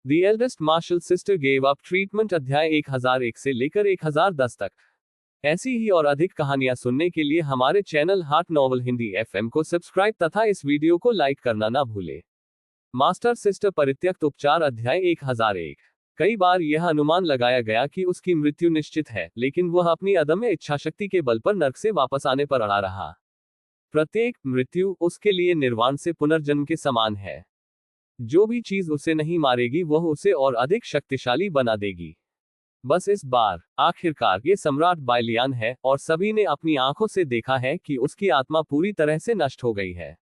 The eldest Marshall sister gave up treatment अध्याय 1001 से लेकर 1010 तक। ऐसी ही और अधिक कहानियां सुनने के लिए हमारे channel heart novel Hindi FM को सब्सक्राइब तथा इस वीडियो को लाइक करना ना भूले। मास्टर सिस्टर परित्यक्त उपचार अध्याय 1001। कई बार यह अनुमान लगाया गया कि उसकी मृत्यु निश्चित है, लेकिन वह अपनी अदम्य इच्छाशक्ति के बल पर नर्क से वापस आने पर अड़ा रहा। प्रत्येक मृत्यु उसके लिए निर्वाण से पुनर्जन्म के समान है। जो भी चीज उसे नहीं मारेगी वह उसे और अधिक शक्तिशाली बना देगी। बस इस बार आखिरकार ये सम्राट बायलियान है, और सभी ने अपनी आंखों से देखा है कि उसकी आत्मा पूरी तरह से नष्ट हो गई है।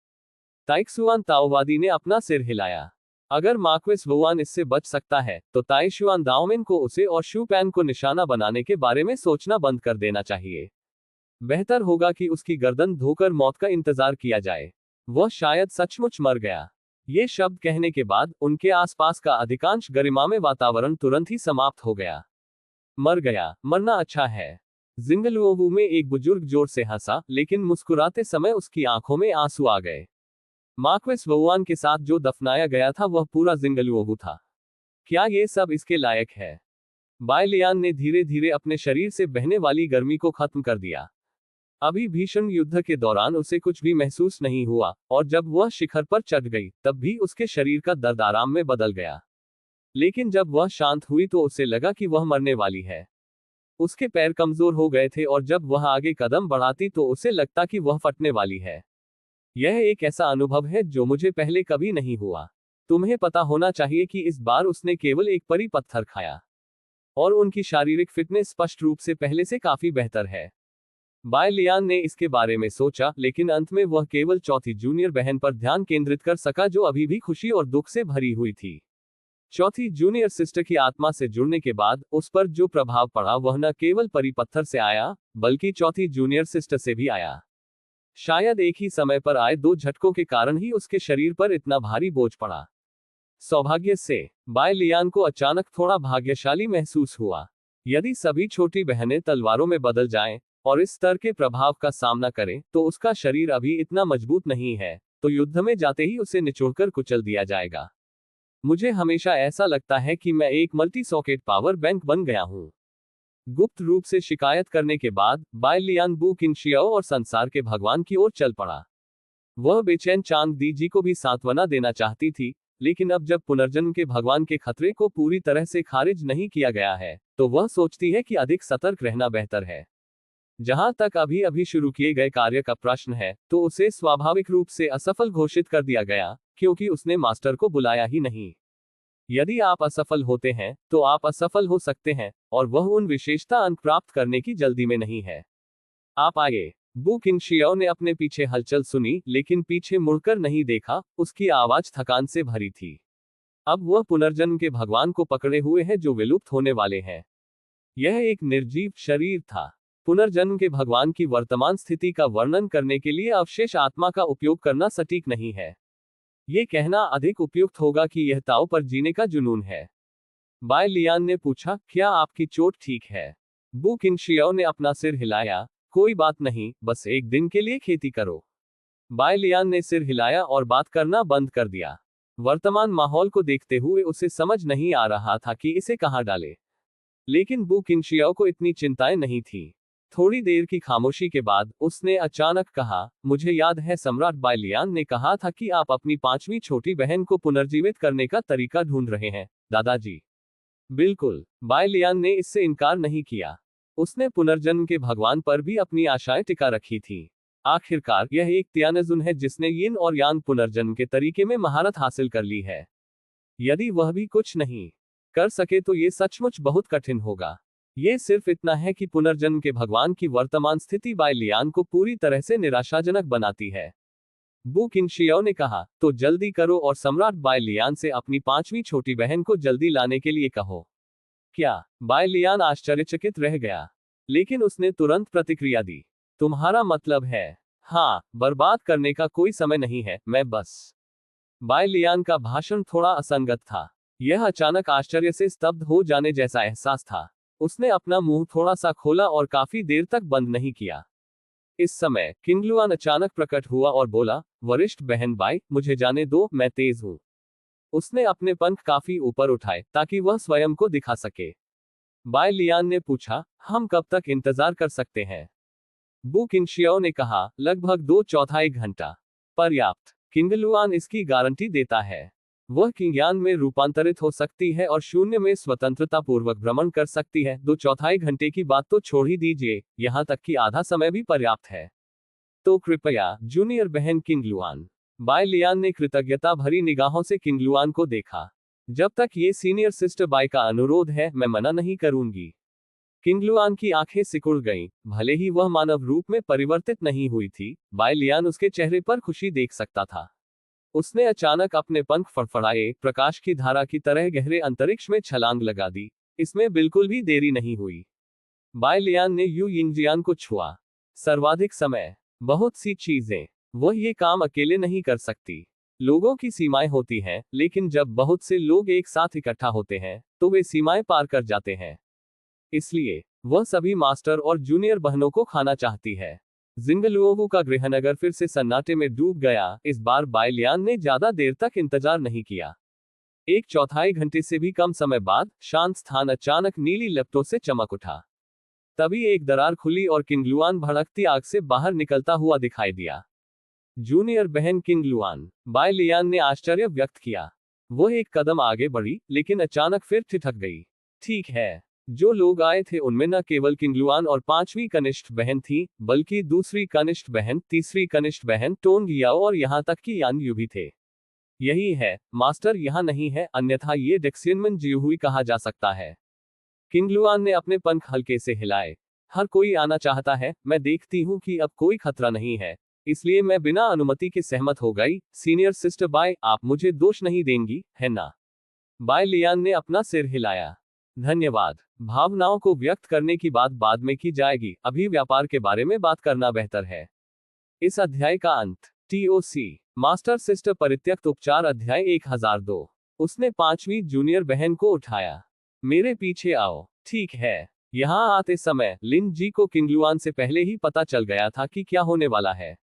ताइक्सुआन ताओवादी ने अपना सिर हिलाया। अगर मार्क्वेस वुआन इससे बच सकता है, तो ताइशुआन दाओमेन को उसे और शू पैन को निशाना बनाने के बारे में सोचना बंद कर देना चाहिए। बेहतर होगा कि उसकी गर्दन धोकर मौत का इंतजार किया जाए। वह शायद सचमुच मर गया। ये शब्द कहने के बाद उनके आसपास का अधिकांश गरिमामय वातावरण तुरंत ही समाप्त हो गया। मर गया, मरना अच्छा है। जिंगलुओवू में एक बुजुर्ग जोर से हंसा, लेकिन मुस्कुराते समय उसकी आंखों में आंसू आ गए। मार्क्वेस वुआन के साथ जो दफनाया गया था वह पूरा जिंगलुओवू था। क्या ये सब इसके लायक है? बायलियान ने धीरे धीरे अपने शरीर से बहने वाली गर्मी को खत्म कर दिया। अभी भीषण युद्ध के दौरान उसे कुछ भी महसूस नहीं हुआ, और जब वह शिखर पर चढ़ गई तब भी उसके शरीर का दर्द आराम में बदल गया। लेकिन जब वह शांत हुई तो उसे लगा कि वह मरने वाली है। उसके पैर कमजोर हो गए थे, और जब वह आगे कदम बढ़ाती तो उसे लगता कि वह फटने वाली है। यह एक ऐसा अनुभव है जो मुझे पहले कभी नहीं हुआ। तुम्हें पता होना चाहिए कि इस बार उसने केवल एक परी पत्थर खाया, और उनकी शारीरिक फिटनेस स्पष्ट रूप से पहले से काफी बेहतर है। बायलियान ने इसके बारे में सोचा, लेकिन अंत में वह केवल चौथी जूनियर बहन पर ध्यान केंद्रित कर सका, जो अभी भी खुशी और दुख से भरी हुई थी। चौथी जूनियर सिस्टर की आत्मा से जुड़ने के बाद उस पर जो प्रभाव पड़ा वह न केवल परी पत्थर से आया, बल्कि चौथी जूनियर सिस्टर से भी आया। शायद एक ही समय पर आए दो झटकों के कारण ही उसके शरीर पर इतना भारी बोझ पड़ा। सौभाग्य से बायलियान को अचानक थोड़ा भाग्यशाली महसूस हुआ। यदि सभी छोटी बहनें तलवारों में बदल जाएं और इस स्तर के प्रभाव का सामना करें, तो उसका शरीर अभी इतना मजबूत नहीं है, तो युद्ध में जाते ही उसे निचोड़कर कुचल दिया जाएगा। मुझे हमेशा ऐसा लगता है कि मैं एक मल्टी सॉकेट पावर बैंक बन गया हूं। गुप्त रूप से शिकायत करने के बाद बायलियान बू किनशियाओ और संसार के भगवान की ओर चल पड़ा। वह बेचैन चांग दी जी को भी सांत्वना देना चाहती थी, लेकिन अब जब पुनर्जन्म के भगवान के खतरे को पूरी तरह से खारिज नहीं किया गया है, तो वह सोचती है कि अधिक सतर्क रहना बेहतर है। जहां तक अभी अभी शुरू किए गए कार्य का प्रश्न है, तो उसे स्वाभाविक रूप से असफल घोषित कर दिया गया, क्योंकि उसने मास्टर को बुलाया ही नहीं। यदि आप असफल होते हैं, तो आप असफल हो सकते हैं, और वह उन विशेषता अंक प्राप्त करने की जल्दी में नहीं है। आप आए। बू किनशियाओ ने अपने पीछे हलचल सुनी, लेकिन पीछे मुड़कर नहीं देखा। उसकी आवाज थकान से भरी थी। अब वह पुनर्जन्म के भगवान को पकड़े हुए है जो विलुप्त होने वाले हैं। यह एक निर्जीव शरीर था। पुनर्जन्म के भगवान की वर्तमान स्थिति का वर्णन करने के लिए अवशेष आत्मा का उपयोग करना सटीक नहीं है। ये कहना अधिक उपयुक्त होगा कि यह ताओ पर जीने का जुनून है। बायलियान ने पूछा, क्या आपकी चोट ठीक है? बू किनशियाओ ने अपना सिर हिलाया। कोई बात नहीं, बस एक दिन के लिए खेती करो। बायलियान ने सिर हिलाया और बात करना बंद कर दिया। वर्तमान माहौल को देखते हुए उसे समझ नहीं आ रहा था कि इसे कहां डाले। लेकिन बू किनशियाओ को इतनी चिंताएं नहीं थी। थोड़ी देर की खामोशी के बाद उसने अचानक कहा, मुझे याद है सम्राट बायलियान ने कहा था कि आप अपनी पांचवी छोटी बहन को पुनर्जीवित करने का तरीका ढूंढ रहे हैं, दादाजी। बिल्कुल, बायलियान ने इससे इनकार नहीं किया। उसने पुनर्जन्म के भगवान पर भी अपनी आशाएं टिका रखी थी। आखिरकार यह एक तियानजुन है जिसने यिन और यांग पुनर्जन्म के तरीके में महारत हासिल कर ली है। यदि वह भी कुछ नहीं कर सके तो ये सचमुच बहुत कठिन होगा। ये सिर्फ इतना है कि पुनर्जन्म के भगवान की वर्तमान स्थिति बायलियान को पूरी तरह से निराशाजनक बनाती है। बू किनशियाओ ने कहा, तो जल्दी करो और सम्राट बायलियान से अपनी पांचवी छोटी बहन को जल्दी लाने के लिए कहो। क्या? बायलियान आश्चर्यचकित रह गया, लेकिन उसने तुरंत प्रतिक्रिया दी। तुम्हारा मतलब है? हाँ, बर्बाद करने का कोई समय नहीं है, मैं बस। बायलियान का भाषण थोड़ा असंगत था। यह अचानक आश्चर्य से स्तब्ध हो जाने जैसा एहसास था। उसने अपना मुंह थोड़ा सा खोला और काफी देर तक बंद नहीं किया। इस समय किंगलुआन अचानक प्रकट हुआ और बोला, वरिष्ठ बहन बाई, मुझे जाने दो, मैं तेज हूं। उसने अपने पंख काफी ऊपर उठाए ताकि वह स्वयं को दिखा सके। बाय लियान ने पूछा, हम कब तक इंतजार कर सकते हैं? बू किंगशियाओ ने कहा, लगभग 2/4 घंटा। पर्याप्त। किंगलुआन इसकी गारंटी देता है। वह किंगयान में रूपांतरित हो सकती है और शून्य में स्वतंत्रता पूर्वक भ्रमण कर सकती है। 2/4 घंटे की बात तो छोड़ ही दीजिए, यहां तक कि आधा समय भी पर्याप्त है। तो कृपया, जूनियर बहन किंगलुआन। बाय लियान ने कृतज्ञता भरी निगाहों से किंगलुआन को देखा। जब तक ये सीनियर सिस्टर बाय का अनुरोध है, मैं मना नहीं करूंगी। किंगलुआन की आंखें सिकुड़ गईं। भले ही वह मानव रूप में परिवर्तित नहीं हुई थी, बाय लियान उसके चेहरे पर खुशी देख सकता था। उसने अचानक अपने पंख फड़फड़ाए, प्रकाश की धारा की तरह गहरे अंतरिक्ष में छलांग लगा दी। इसमें बिल्कुल भी देरी नहीं हुई। बाय लियान ने यू यिंगजियान को छुआ। सर्वाधिक समय, बहुत सी चीजें, वह ये काम अकेले नहीं कर सकती। लोगों की सीमाएं होती हैं, लेकिन जब बहुत से लोग एक साथ इकट्ठा होते हैं, तो वे सीमाएं पार कर जाते हैं। इसलिए वह सभी मास्टर और जूनियर बहनों को खाना चाहती है। जिंगलुओवू का गृहनगर फिर से सन्नाटे में डूब गया। इस बार बाय लियान ने ज्यादा देर तक इंतजार नहीं किया। 1/4 घंटे से भी कम समय बाद शांत स्थान अचानक नीली लपटों से चमक उठा। तभी एक दरार खुली और किंगलुआन भड़कती आग से बाहर निकलता हुआ दिखाई दिया। जूनियर बहन किंगलुआन, बाय लियान ने आश्चर्य व्यक्त किया। वो एक कदम आगे बढ़ी, लेकिन अचानक फिर ठिठक गई। ठीक है, जो लोग आए थे उनमें न केवल किंगलुआन और 5वीं कनिष्ठ बहन थी, बल्कि दूसरी कनिष्ठ बहन, तीसरी कनिष्ठ बहन टोंग याओ और यहां तक कि यान यू भी थे। यही है, मास्टर यहां नहीं है, अन्यथा ये डेक्सियनमन जियुहुई कहा जा सकता है। किंगलुआन ने अपने पंख हल्के से हिलाए। हर कोई आना चाहता है, मैं देखती हूँ कि अब कोई खतरा नहीं है, इसलिए मैं बिना अनुमति के सहमत हो गई। सीनियर सिस्टर बाय, आप मुझे दोष नहीं देंगी, है ना? बाय लियान ने अपना सिर हिलाया। धन्यवाद। भावनाओं को व्यक्त करने की बात बाद में की जाएगी, अभी व्यापार के बारे में बात करना बेहतर है। इस अध्याय का अंत। TOC मास्टर सिस्टर परित्यक्त उपचार अध्याय 1002। उसने 5वीं जूनियर बहन को उठाया। मेरे पीछे आओ। ठीक है। यहां आते समय लिन जी को किंगलुआन से पहले ही पता चल गया था कि क्या होने वाला है।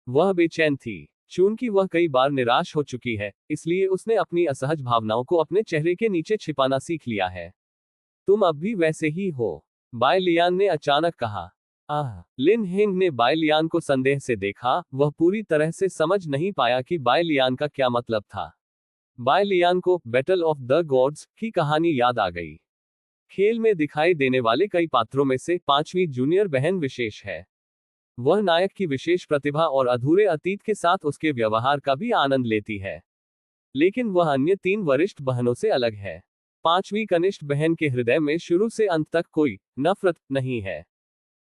वह बेचैन थी। चूंकि वह कई बार निराश हो चुकी है, इसलिए उसने अपनी असहज भावनाओं को अपने चेहरे के नीचे छिपाना सीख लिया है। तुम अब भी वैसे ही हो, बाय लियान ने अचानक कहा। लिन हेंग ने बाय लियान को संदेह से देखा। वह पूरी तरह से समझ नहीं पाया कि बाय लियान का क्या मतलब था। बाय लियान को बैटल ऑफ द गॉड्स की कहानी याद आ गई। खेल में दिखाई देने वाले कई पात्रों में से 5वीं जूनियर बहन विशेष है। वह नायक की विशेष प्रतिभा और अधूरे अतीत के साथ उसके व्यवहार का भी आनंद लेती है। लेकिन वह अन्य 3 वरिष्ठ बहनों से अलग है। 5वीं कनिष्ठ बहन के हृदय में शुरू से अंत तक कोई नफरत नहीं है।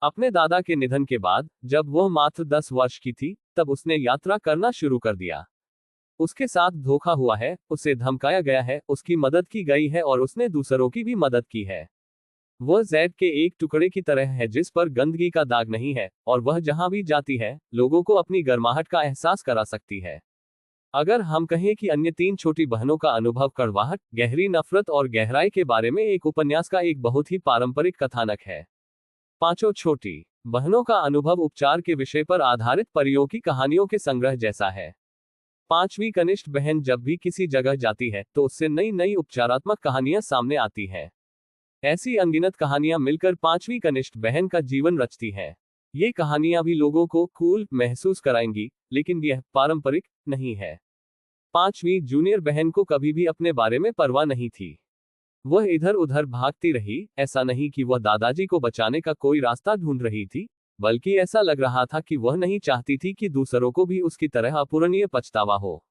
अपने दादा के निधन के बाद, जब वह मात्र 10 वर्ष की थी, तब उसने यात्रा करना शुरू कर दिया। उसके साथ धोखा हुआ है, उसे धमकाया गया है, उसकी मदद की गई है और उसने दूसरों की भी मदद की है। वह जैड के एक टुकड़े की तरह है जिस पर गंदगी का दाग नहीं है, और वह जहां भी जाती है, लोगों को अपनी गर्माहट का एहसास करा सकती है। अगर हम कहें कि अन्य 3 छोटी बहनों का अनुभव कड़वाहट, गहरी नफरत और गहराई के बारे में एक उपन्यास का एक बहुत ही पारंपरिक कथानक है। 5 छोटी बहनों का अनुभव उपचार के विषय पर आधारित परियों की कहानियों के संग्रह जैसा है। 5वीं कनिष्ठ बहन जब भी किसी जगह जाती है, तो उससे नई नई उपचारात्मक कहानियां सामने आती हैं। ऐसी अनगिनत कहानियां मिलकर 5वीं कनिष्ठ बहन का जीवन रचती हैं। ये कहानियां भी लोगों को कूल महसूस कराएंगी, लेकिन यह पारंपरिक नहीं है। 5वीं जूनियर बहन को कभी भी अपने बारे में परवाह नहीं थी। वह इधर उधर भागती रही। ऐसा नहीं कि वह दादाजी को बचाने का कोई रास्ता ढूंढ रही थी, बल्कि ऐसा लग रहा था कि वह नहीं चाहती थी कि दूसरों को भी उसकी तरह अपूरणीय पछतावा हो।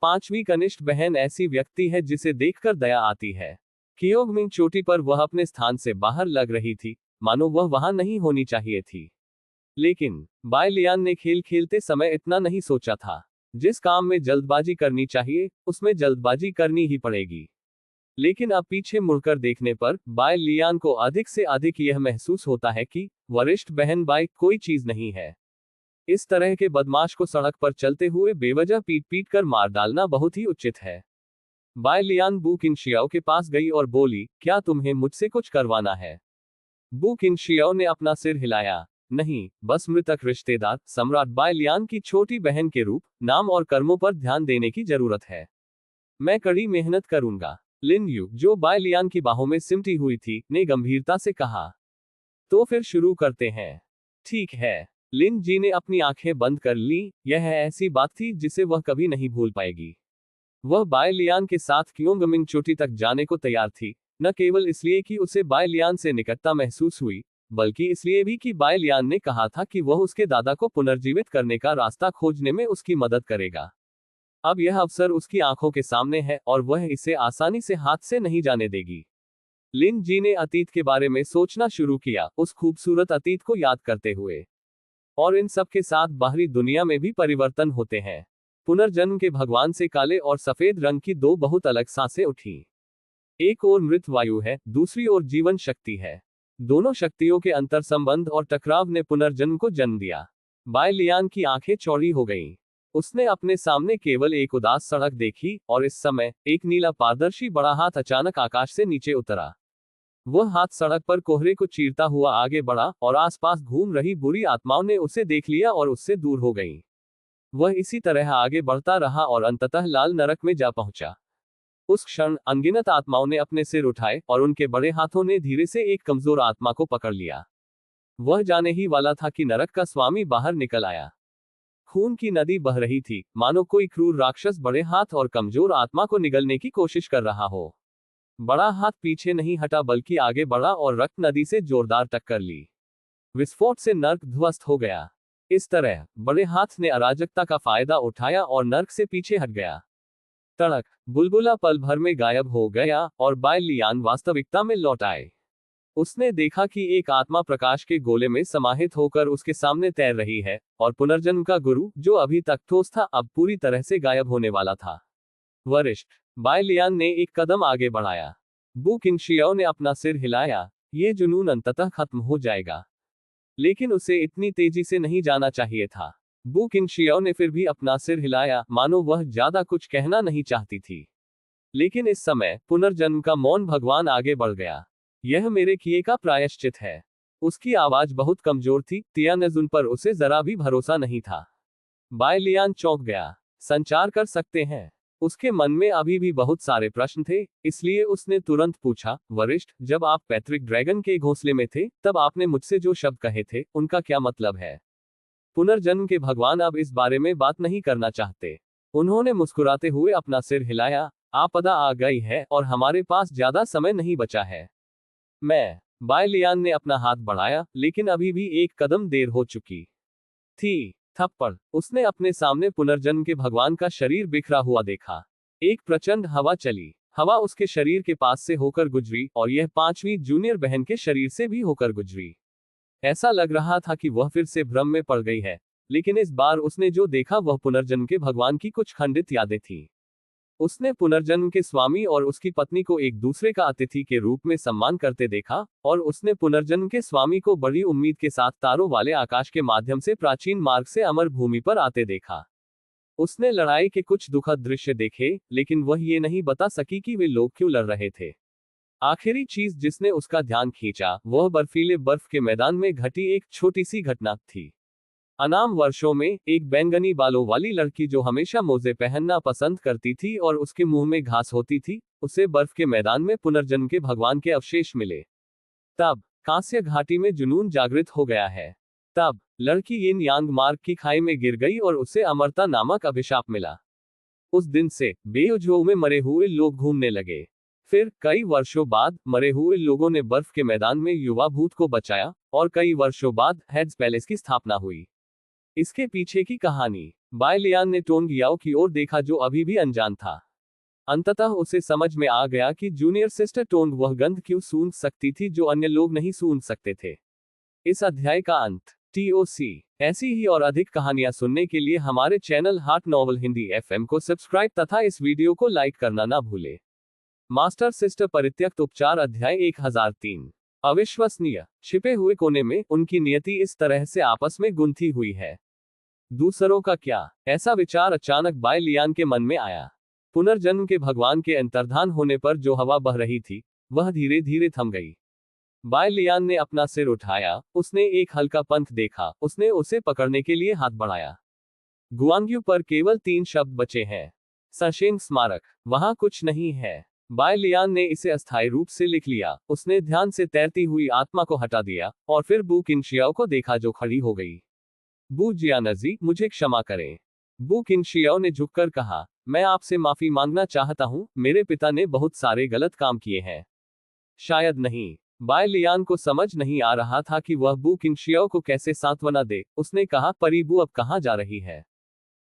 5वीं कनिष्ठ बहन ऐसी व्यक्ति है जिसे देखकर दया आती है। कियोगमिंग चोटी पर वह अपने स्थान से बाहर लग रही थी, मानो वह वहां नहीं होनी चाहिए थी। लेकिन बाय लियान ने खेल खेलते समय इतना नहीं सोचा था। जिस काम में जल्दबाजी करनी चाहिए, उसमें जल्दबाजी करनी ही पड़ेगी। लेकिन अब पीछे मुड़कर देखने पर बाय लियान को अधिक से अधिक यह महसूस होता है कि वरिष्ठ बहन बाय कोई चीज नहीं है। इस तरह के बदमाश को सड़क पर चलते हुए बेवजह पीट पीट कर मार डालना बहुत ही उचित है। बाय लियान बू किंगशियाओ के पास गई और बोली, क्या तुम्हें मुझसे कुछ करवाना है? बू किंगशियाओ ने अपना सिर हिलाया। नहीं, बस मृतक रिश्तेदार सम्राट बाय लियान की छोटी बहन के रूप, नाम और कर्मों पर ध्यान देने की जरूरत है। मैं कड़ी मेहनत करूंगा। लिन यू, जो बाय लियान की बाहों में सिमटी हुई थी, ने गंभीरता से कहा। तो फिर शुरू करते हैं। ठीक है। लिन जी ने अपनी आंखें बंद कर ली। यह ऐसी बात थी जिसे वह कभी नहीं भूल पाएगी। वह बाय लियान के साथ क्योंगमिंग चोटी तक जाने को तैयार थी, न केवल इसलिए कि उसे बाय लियान से निकटता महसूस हुई, बल्कि इसलिए भी कि बाय लियान ने कहा था कि वह उसके दादा को पुनर्जीवित करने का रास्ता खोजने में उसकी मदद करेगा। अब यह अवसर उसकी आंखों के सामने है और वह इसे आसानी से हाथ से नहीं जाने देगी। लिन जी ने अतीत के बारे में सोचना शुरू किया, उस खूबसूरत अतीत को याद करते हुए। और इन सब के साथ बाहरी दुनिया में भी परिवर्तन होते हैं। पुनर्जन्म के भगवान से काले और सफेद रंग की दो बहुत अलग सांसें उठी। एक ओर मृत वायु है, दूसरी ओर जीवन शक्ति है। दोनों शक्तियों के अंतर संबंध और टकराव ने पुनर्जन्म को जन्म दिया। बाय लियान की आंखें चौड़ी हो गईं। उसने अपने सामने केवल एक उदास सड़क देखी, और इस समय एक नीला पारदर्शी बड़ा हाथ अचानक आकाश से नीचे उतरा। वह हाथ सड़क पर कोहरे को चीरता हुआ आगे बढ़ा, और आसपास घूम रही बुरी आत्माओं ने उसे देख लिया और उससे दूर हो गईं। वह इसी तरह आगे बढ़ता रहा और अंततः लाल नरक में जा पहुंचा। उस क्षण अनगिनत आत्माओं ने अपने सिर उठाए, और उनके बड़े हाथों ने धीरे से एक कमजोर आत्मा को पकड़ लिया। वह जाने ही वाला था कि नरक का स्वामी बाहर निकल आया। खून की नदी बह रही थी, मानो कोई क्रूर राक्षस बड़े हाथ और कमजोर आत्मा को निगलने की कोशिश कर रहा हो। बड़ा हाथ पीछे नहीं हटा बल्कि आगे बढ़ा और रक्त नदी से जोरदार टक्कर ली। विस्फोट से नर्क ध्वस्त हो गया। इस तरह बड़े हाथ ने अराजकता का फायदा उठाया और नर्क से पीछे हट गया। तड़क, बुलबुला पल भर में गायब हो गया और बाय लियान वास्तविकता में लौट आए। उसने देखा कि एक आत्मा प्रकाश के गोले में समाहित होकर उसके सामने तैर रही है, और पुनर्जन्म का गुरु, जो अभी तक ठोस था, अब पूरी तरह से गायब होने वाला था। वरिष्ठ, बाय लियान ने एक कदम आगे बढ़ाया। बू किंगशियाओ ने अपना सिर हिलाया। ये जुनून अंततः खत्म हो जाएगा। लेकिन उसे इतनी तेजी से नहीं जाना चाहिए था। बू किंगशियाओ ने फिर भी अपना सिर हिलाया, मानो वह ज्यादा कुछ कहना नहीं चाहती थी। लेकिन इस समय पुनर्जन्म का मौन भगवान आगे बढ़ गया। यह मेरे किए का प्रायश्चित है। उसकी आवाज बहुत कमजोर थी, तियानजुन पर उसे जरा भी भरोसा नहीं था। बाय लियान चौंक गया। संचार कर सकते हैं? उसके मन में अभी भी बहुत सारे प्रश्न थे, इसलिए उसने तुरंत पूछा, वरिष्ठ, जब आप पैट्रिक ड्रैगन के घोंसले में थे, तब आपने मुझसे जो शब्द कहे थे, उनका क्या मतलब है? पुनर्जन्म के भगवान अब इस बारे में बात नहीं करना चाहते। उन्होंने मुस्कुराते हुए अपना सिर हिलाया। आपदा आ गई है और हमारे पास ज्यादा समय नहीं बचा है। बाय लियान ने अपना हाथ बढ़ाया, लेकिन अभी भी एक कदम देर हो चुकी थी। थप्पड़। उसने अपने सामने पुनर्जन्म के भगवान का शरीर बिखरा हुआ देखा। एक प्रचंड हवा चली। हवा उसके शरीर के पास से होकर गुजरी, और यह पांचवी जूनियर बहन के शरीर से भी होकर गुजरी। ऐसा लग रहा था कि वह फिर से भ्रम में पड़ गई है, लेकिन इस बार उसने जो देखा वह पुनर्जन्म के भगवान की कुछ खंडित यादें थीं। उसने पुनर्जन्म के स्वामी और उसकी पत्नी को एक दूसरे का अतिथि के रूप में सम्मान करते देखा, और उसने पुनर्जन्म के स्वामी को बड़ी उम्मीद के साथ तारों वाले आकाश के माध्यम से प्राचीन मार्ग से अमर भूमि पर आते देखा। उसने लड़ाई के कुछ दुखद दृश्य देखे, लेकिन वह ये नहीं बता सकी कि वे लोग क्यों लड़ रहे थे। आखिरी चीज जिसने उसका ध्यान खींचा, वह बर्फीले बर्फ के मैदान में घटी एक छोटी सी घटना थी। अनाम वर्षों में एक बैंगनी बालों वाली लड़की जो हमेशा मोजे पहनना पसंद करती थी और उसके मुंह में घास होती थी, उसे बर्फ के मैदान में पुनर्जन्म के भगवान के अवशेष मिले। तब कांस्य घाटी में जुनून जागृत हो गया है। तब लड़की यिन यांग मार्ग की खाई में गिर गई और उसे अमरता नामक अभिशाप मिला। उस दिन से बेउजो में मरे हुए लोग घूमने लगे। फिर कई वर्षों बाद मरे हुए लोगों ने बर्फ के मैदान में युवा भूत को बचाया, और कई वर्षों बाद हेड्स पैलेस की स्थापना हुई। इसके पीछे की कहानी। बाय लियान ने टोंग याओ की ओर देखा, जो अभी भी अनजान था। अंततः उसे समझ में आ गया कि जूनियर सिस्टर टोंग वह गंध क्यों सूंघ सकती थी जो अन्य लोग नहीं सूंघ सकते थे। इस अध्याय का अंत। TOC। ऐसी ही और अधिक कहानियां सुनने के लिए हमारे चैनल हाट नॉवल हिंदी FM को सब्सक्राइब तथा इस वीडियो को लाइक करना ना भूले। मास्टर सिस्टर परित्यक्त उपचार अध्याय 1003। अविश्वसनीय। छिपे हुए कोने में उनकी नियति इस तरह से आपस में गुंथी हुई है। दूसरों का क्या? ऐसा विचार अचानक बाय लियान के मन में आया। पुनर्जन्म के भगवान के अंतर्धान होने पर जो हवा बह रही थी, वह धीरे धीरे थम गई। बाय लियान ने अपना सिर उठाया। उसने एक हल्का पंख देखा। उसने उसे पकड़ने के लिए हाथ बढ़ाया। गुआंग्यू पर केवल 3 शब्द बचे हैं। सशेंग स्मारक, वहां कुछ नहीं है। बाय लियान ने इसे अस्थायी रूप से लिख लिया। उसने ध्यान से तैरती हुई आत्मा को हटा दिया और फिर बू किनशियाओ को देखा जो खड़ी हो गई। बू जियानजी, मुझे क्षमा करें। बू किनशियाओ ने झुककर कहा, मैं आपसे माफी मांगना चाहता हूं, मेरे पिता ने बहुत सारे गलत काम किए हैं। शायद नहीं। बाय लियान को समझ नहीं आ रहा था कि वह बू किनशियाओ को कैसे सांत्वना दे। उसने कहा, परी बू अब कहां जा रही है?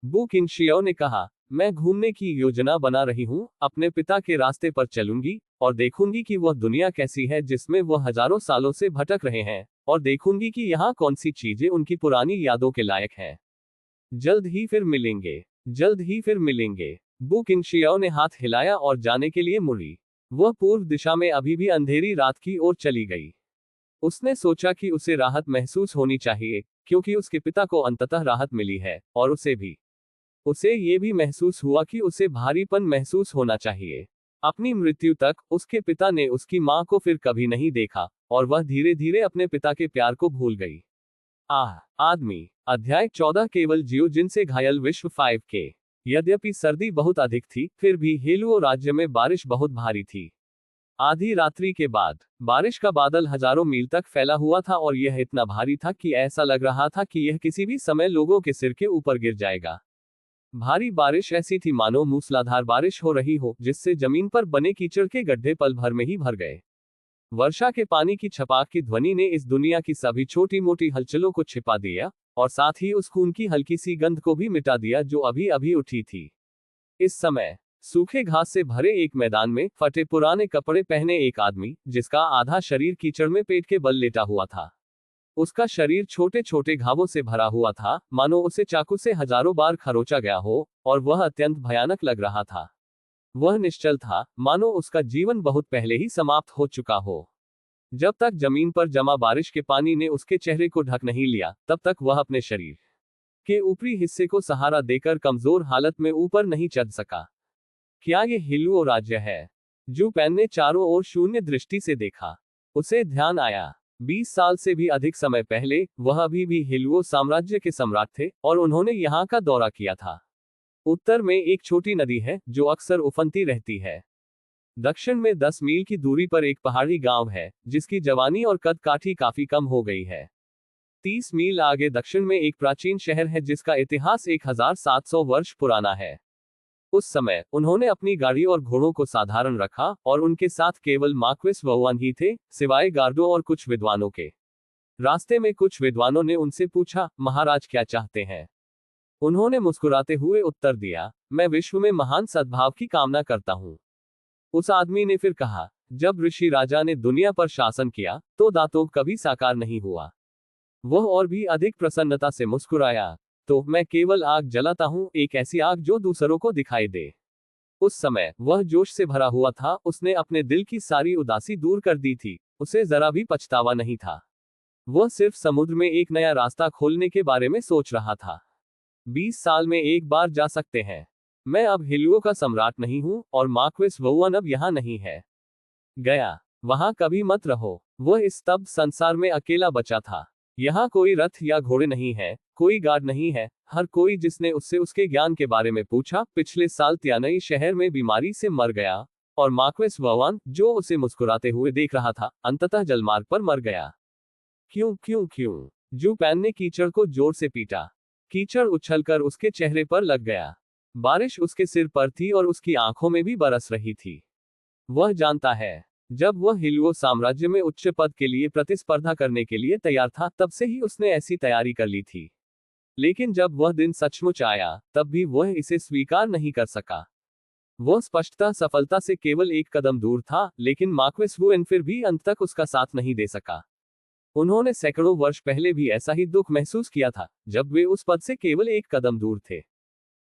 बू किनशियाओ ने कहा, मैं घूमने की योजना बना रही हूं, अपने पिता के रास्ते पर चलूंगी और देखूंगी कि वह दुनिया कैसी है जिसमें वह हजारों सालों से भटक रहे हैं, और देखूंगी कि यहाँ कौन सी चीजें उनकी पुरानी यादों के लायक हैं। जल्द ही फिर मिलेंगे। जल्द ही फिर मिलेंगे। बू किनशियाओ ने हाथ हिलाया और जाने के लिए मुड़ी। वह पूर्व दिशा में अभी भी अंधेरी रात की ओर चली गई। उसने सोचा कि उसे राहत महसूस होनी चाहिए, क्योंकि उसके पिता को अंततः राहत मिली है, और उसे भी। उसे ये भी महसूस हुआ कि उसे भारीपन महसूस होना चाहिए। अपनी मृत्यु तक उसके पिता ने उसकी मां को फिर कभी नहीं देखा, और वह धीरे धीरे अपने पिता के प्यार को भूल गई। आदमी। अध्याय 14 केवल जियोजिन से घायल विश्व 5 के। यद्यपि सर्दी बहुत अधिक थी, फिर भी हेलुओ राज्य में बारिश बहुत भारी थी। आधी रात्रि के बाद बारिश का बादल हजारों मील तक फैला हुआ था और यह इतना भारी था कि ऐसा लग रहा था कि यह किसी भी समय लोगों के सिर के ऊपर गिर जाएगा। भारी बारिश ऐसी थी मानो मूसलाधार बारिश हो रही हो, जिससे जमीन पर बने कीचड़ के गड्ढे पल भर में ही भर गए। वर्षा के पानी की छपाक की ध्वनि ने इस दुनिया की सभी छोटी मोटी हलचलों को छिपा दिया, और साथ ही उस खून की हल्की सी गंध को भी मिटा दिया जो अभी अभी उठी थी। इस समय सूखे घास से भरे एक मैदान में फटे पुराने कपड़े पहने एक आदमी, जिसका आधा शरीर कीचड़ में पेट के बल लेटा हुआ था। उसका शरीर छोटे छोटे घावों से भरा हुआ था, मानो उसे चाकू से हजारों बार खरोचा गया हो, और वह अत्यंत भयानक लग रहा था। वह निश्चल था, मानो उसका जीवन बहुत पहले ही समाप्त हो चुका हो। जब तक जमीन पर जमा बारिश के पानी ने उसके चेहरे को ढक नहीं लिया, तब तक वह अपने शरीर के ऊपरी हिस्से को सहारा देकर कमजोर हालत में ऊपर नहीं चढ़ सका। क्या ये हिलुओ राज्य है? जू पेन ने चारों ओर शून्य दृष्टि से देखा। उसे ध्यान आया, 20 साल से भी अधिक समय पहले वह अभी भी हिलुओ साम्राज्य के सम्राट थे, और उन्होंने यहाँ का दौरा किया था। उत्तर में एक छोटी नदी है जो अक्सर उफनती रहती है। दक्षिण में 10 मील की दूरी पर एक पहाड़ी गांव है, जिसकी जवानी और कद काठी काफी कम हो गई है। 30 मील आगे दक्षिण में एक प्राचीन शहर है जिसका इतिहास 1700 वर्ष पुराना है। उस समय उन्होंने अपनी गाड़ी और घोड़ों को साधारण रखा, और उनके साथ केवल मार्क्वेस वहुआन ही थे, सिवाय गार्डों और कुछ विद्वानों के। रास्ते में कुछ विद्वानों ने उनसे पूछा, महाराज क्या चाहते हैं? उन्होंने मुस्कुराते हुए उत्तर दिया, मैं विश्व में महान सद्भाव की कामना करता हूँ। उस आदमी ने फिर कहा, जब ऋषि राजा ने दुनिया पर शासन किया, तो दातों कभी साकार नहीं हुआ। वह और भी अधिक प्रसन्नता से मुस्कुराया, तो मैं केवल आग जलाता हूं, एक ऐसी आग जो दूसरों को दिखाई दे। उस समय वह जोश से भरा हुआ था, उसने अपने दिल की सारी उदासी दूर कर दी थी, उसे जरा भी पछतावा नहीं था। वह सिर्फ समुद्र में एक नया रास्ता खोलने के बारे में सोच रहा था। 20 साल में एक बार जा सकते हैं। मैं अब हिलुओ का सम्राट नहीं हूं, और मार्क्वेस वहुआन अब यहाँ नहीं है। गया। वहां कभी मत रहो। वह इस स्तब्ध संसार में अकेला बचा था। यहाँ कोई रथ या घोड़े नहीं है, कोई गार्ड नहीं है। हर कोई जिसने उससे उसके ज्ञान के बारे में पूछा, पिछले साल त्यानई शहर में बीमारी से मर गया, और मार्क्वेस वहुआन, जो उसे मुस्कुराते हुए देख रहा था, अंततः जलमार्ग पर मर गया। क्यों क्यों क्यों? जू पेन ने कीचड़ को जोर से पीटा। कीचड़ उछलकर उसके चेहरे पर लग गया। बारिश उसके सिर पर थी और उसकी आंखों में भी बरस रही थी। वह जानता है, जब वह हिलुओ साम्राज्य में उच्च पद के लिए प्रतिस्पर्धा करने के लिए तैयार था, तब से ही उसने ऐसी तैयारी कर ली थी। लेकिन जब वह दिन सचमुच आया, तब भी वह इसे स्वीकार नहीं कर सका। वह स्पष्टता सफलता से केवल एक कदम दूर था, लेकिन मार्क्वेस वुएन फिर भी अंत तक उसका साथ नहीं दे सका। उन्होंने सैकड़ों वर्ष पहले भी ऐसा ही दुख महसूस किया था, जब वे उस पद से केवल एक कदम दूर थे।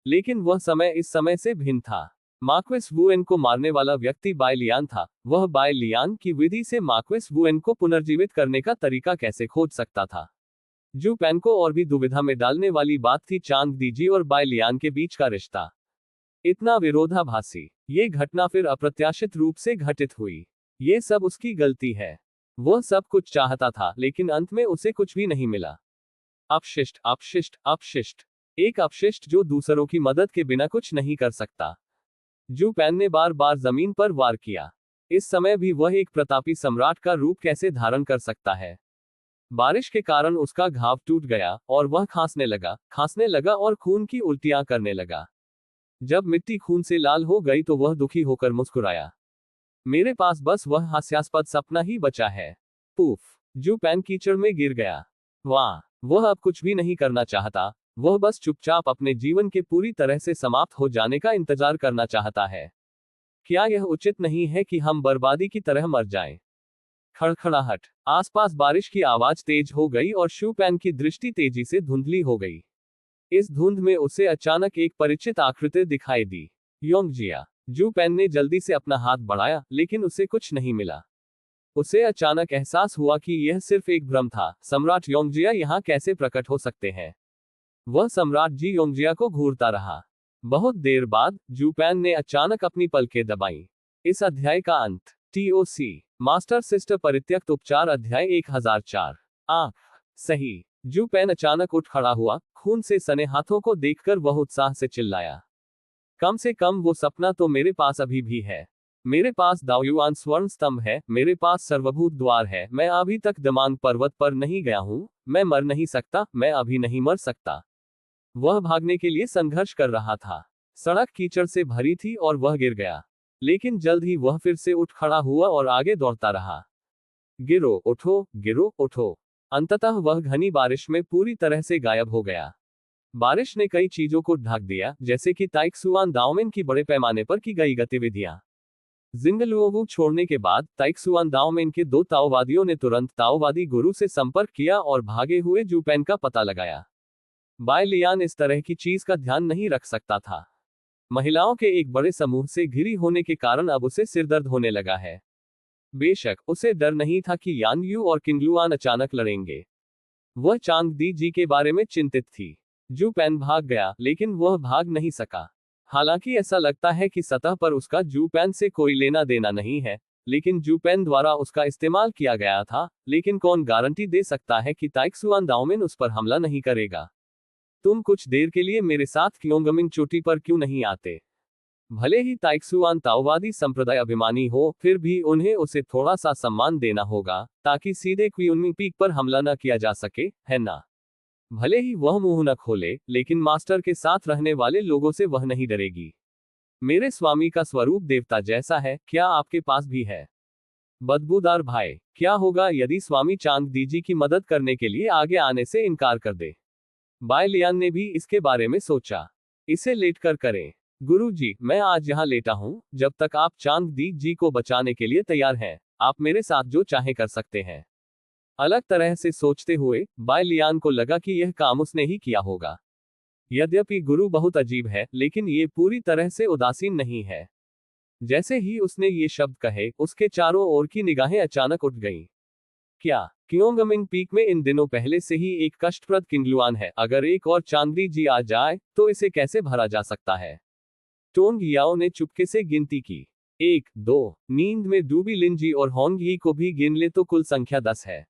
लेकिन वह समय इस समय से भिन्न था। मार्क्वेस वुएन को मारने वाला व्यक्ति बाय लियान था। वह बाय लियान की विधि से मार्क्वेस वुएन को पुनर्जीवित करने का तरीका कैसे खोज सकता था? जू पेन को और भी दुविधा में डालने वाली बात थी चांग दीजी और बाय लियान के बीच का रिश्ता। इतना विरोधाभासी। ये घटना फिर अप्रत्याशित रूप से घटित हुई। ये सब उसकी गलती है। वह सब कुछ चाहता था, लेकिन अंत में उसे कुछ भी नहीं मिला। अपशिष्ट, अपशिष्ट, अपशिष्ट। एक अपशिष्ट जो दूसरों की मदद के बिना कुछ नहीं कर सकता। जू पैन ने बार बार जमीन पर वार किया। इस समय भी वह एक प्रतापी सम्राट का रूप कैसे धारण कर सकता है। बारिश के कारण उसका घाव टूट गया और वह खांसने लगा और खून की उल्टियां करने लगा। जब मिट्टी खून से लाल हो गई तो वह दुखी होकर मुस्कुराया। मेरे पास बस वह हास्यास्पद सपना ही बचा है। पूफ, जू पैन कीचड़ में गिर गया। वाह, वह अब कुछ भी नहीं करना चाहता, वह बस चुपचाप अपने जीवन के पूरी तरह से समाप्त हो जाने का इंतजार करना चाहता है। क्या यह उचित नहीं है कि हम बर्बादी की तरह मर जाएं? खड़खड़ाहट, आसपास बारिश की आवाज तेज हो गई और शू पैन की दृष्टि तेजी से धुंधली हो गई। इस धुंध में उसे अचानक एक परिचित आकृति दिखाई दी। योंगजिया। जू पैन ने जल्दी से अपना हाथ बढ़ाया, लेकिन उसे कुछ नहीं मिला। उसे अचानक एहसास हुआ कि यह सिर्फ एक भ्रम था। सम्राट योंगजिया यहाँ कैसे प्रकट हो सकते हैं? वह सम्राट जी योंगजिया को घूरता रहा। बहुत देर बाद जू पैन ने अचानक अपनी पलकें दबाई। इस अध्याय का अंत। TOC मास्टर सिस्टर परित्यक्त उपचार अध्याय 1004। आंख। सही। जू पैन अचानक उठ खड़ा हुआ, खून से सने हाथों को देखकर वह उत्साह से चिल्लाया। कम से कम वो सपना तो मेरे पास अभी भी है। मेरे पास दाओयुआन स्वर्ण स्तंभ है, मेरे पास सर्वभूत द्वार है, मैं अभी तक दमांग पर्वत पर नहीं गया हूं, मैं मर नहीं सकता, मैं अभी नहीं मर सकता। वह भागने के लिए संघर्ष कर रहा था। सड़क कीचड़ से भरी थी और वह गिर गया, लेकिन जल्द ही वह फिर से उठ खड़ा हुआ और आगे दौड़ता रहा। गिरो उठो, गिरो उठो। अंततः वह घनी बारिश में पूरी तरह से गायब हो गया। बारिश ने कई चीजों को ढक दिया, जैसे कि ताइक्सुआन दाओमेन की बड़े पैमाने पर की गई गतिविधियां। जिंगलुओवू छोड़ने के बाद ताइक्सुआन दाओमेन के 2 ताओवादियों ने तुरंत ताओवादी गुरु से संपर्क किया और भागे हुए जू पैन का पता लगाया। बाय लियान इस तरह की चीज का ध्यान नहीं रख सकता था। महिलाओं के एक बड़े समूह से घिरी होने के कारण अब उसे सिरदर्द होने लगा है। बेशक उसे डर नहीं था कि यान यू और किंगलुआन अचानक लड़ेंगे। वह चांग दी जी के बारे में चिंतित थी। जू पैन भाग गया, लेकिन वह भाग नहीं सका। हालांकि ऐसा लगता है कि सतह पर उसका जू पैन से कोई लेना देना नहीं है, लेकिन जू पैन द्वारा उसका इस्तेमाल किया गया था। लेकिन कौन गारंटी दे सकता है कि ताइक्सुआन दाओमेन उस पर हमला नहीं करेगा? तुम कुछ देर के लिए मेरे साथ क्योंगमिंग चोटी पर क्यों नहीं आते? भले ही ताइक्सुआन ताओवादी संप्रदाय अभिमानी हो, फिर भी उन्हें उसे थोड़ा सा सम्मान देना होगा, ताकि सीधे क्यूनमिंग पीक पर हमला न किया जा सके, है ना? भले ही वह मुंह न खोले, लेकिन मास्टर के साथ रहने वाले लोगों से वह नहीं डरेगी। मेरे स्वामी का स्वरूप देवता जैसा है, क्या आपके पास भी है? बदबूदार भाई, क्या होगा यदि स्वामी चांग दीजी की मदद करने के लिए आगे आने से इनकार कर दे? बाय लियान ने भी इसके बारे में सोचा। इसे लेटकर करें। गुरुजी, मैं आज यहाँ लेटा हूँ, जब तक आप चांग दी जी को बचाने के लिए तैयार हैं, आप मेरे साथ जो चाहे कर सकते हैं। अलग तरह से सोचते हुए बाय लियान को लगा कि यह काम उसने ही किया होगा। यद्यपि गुरु बहुत अजीब है, लेकिन ये पूरी तरह से उदासीन नहीं है। जैसे ही उसने ये शब्द कहे, उसके चारों ओर की निगाहें अचानक उठ गईं। क्या क्योंगमिंग पीक में इन दिनों पहले से ही एक कष्टप्रद किंगलुआन है? अगर एक और चांगदी जी आ जाए, तो इसे कैसे भरा जा सकता है? टोंग याओ ने चुपके से गिनती की। 1, 2, नींद में डूबी लिंजी और होंग यी को भी गिन ले तो कुल संख्या 10 है।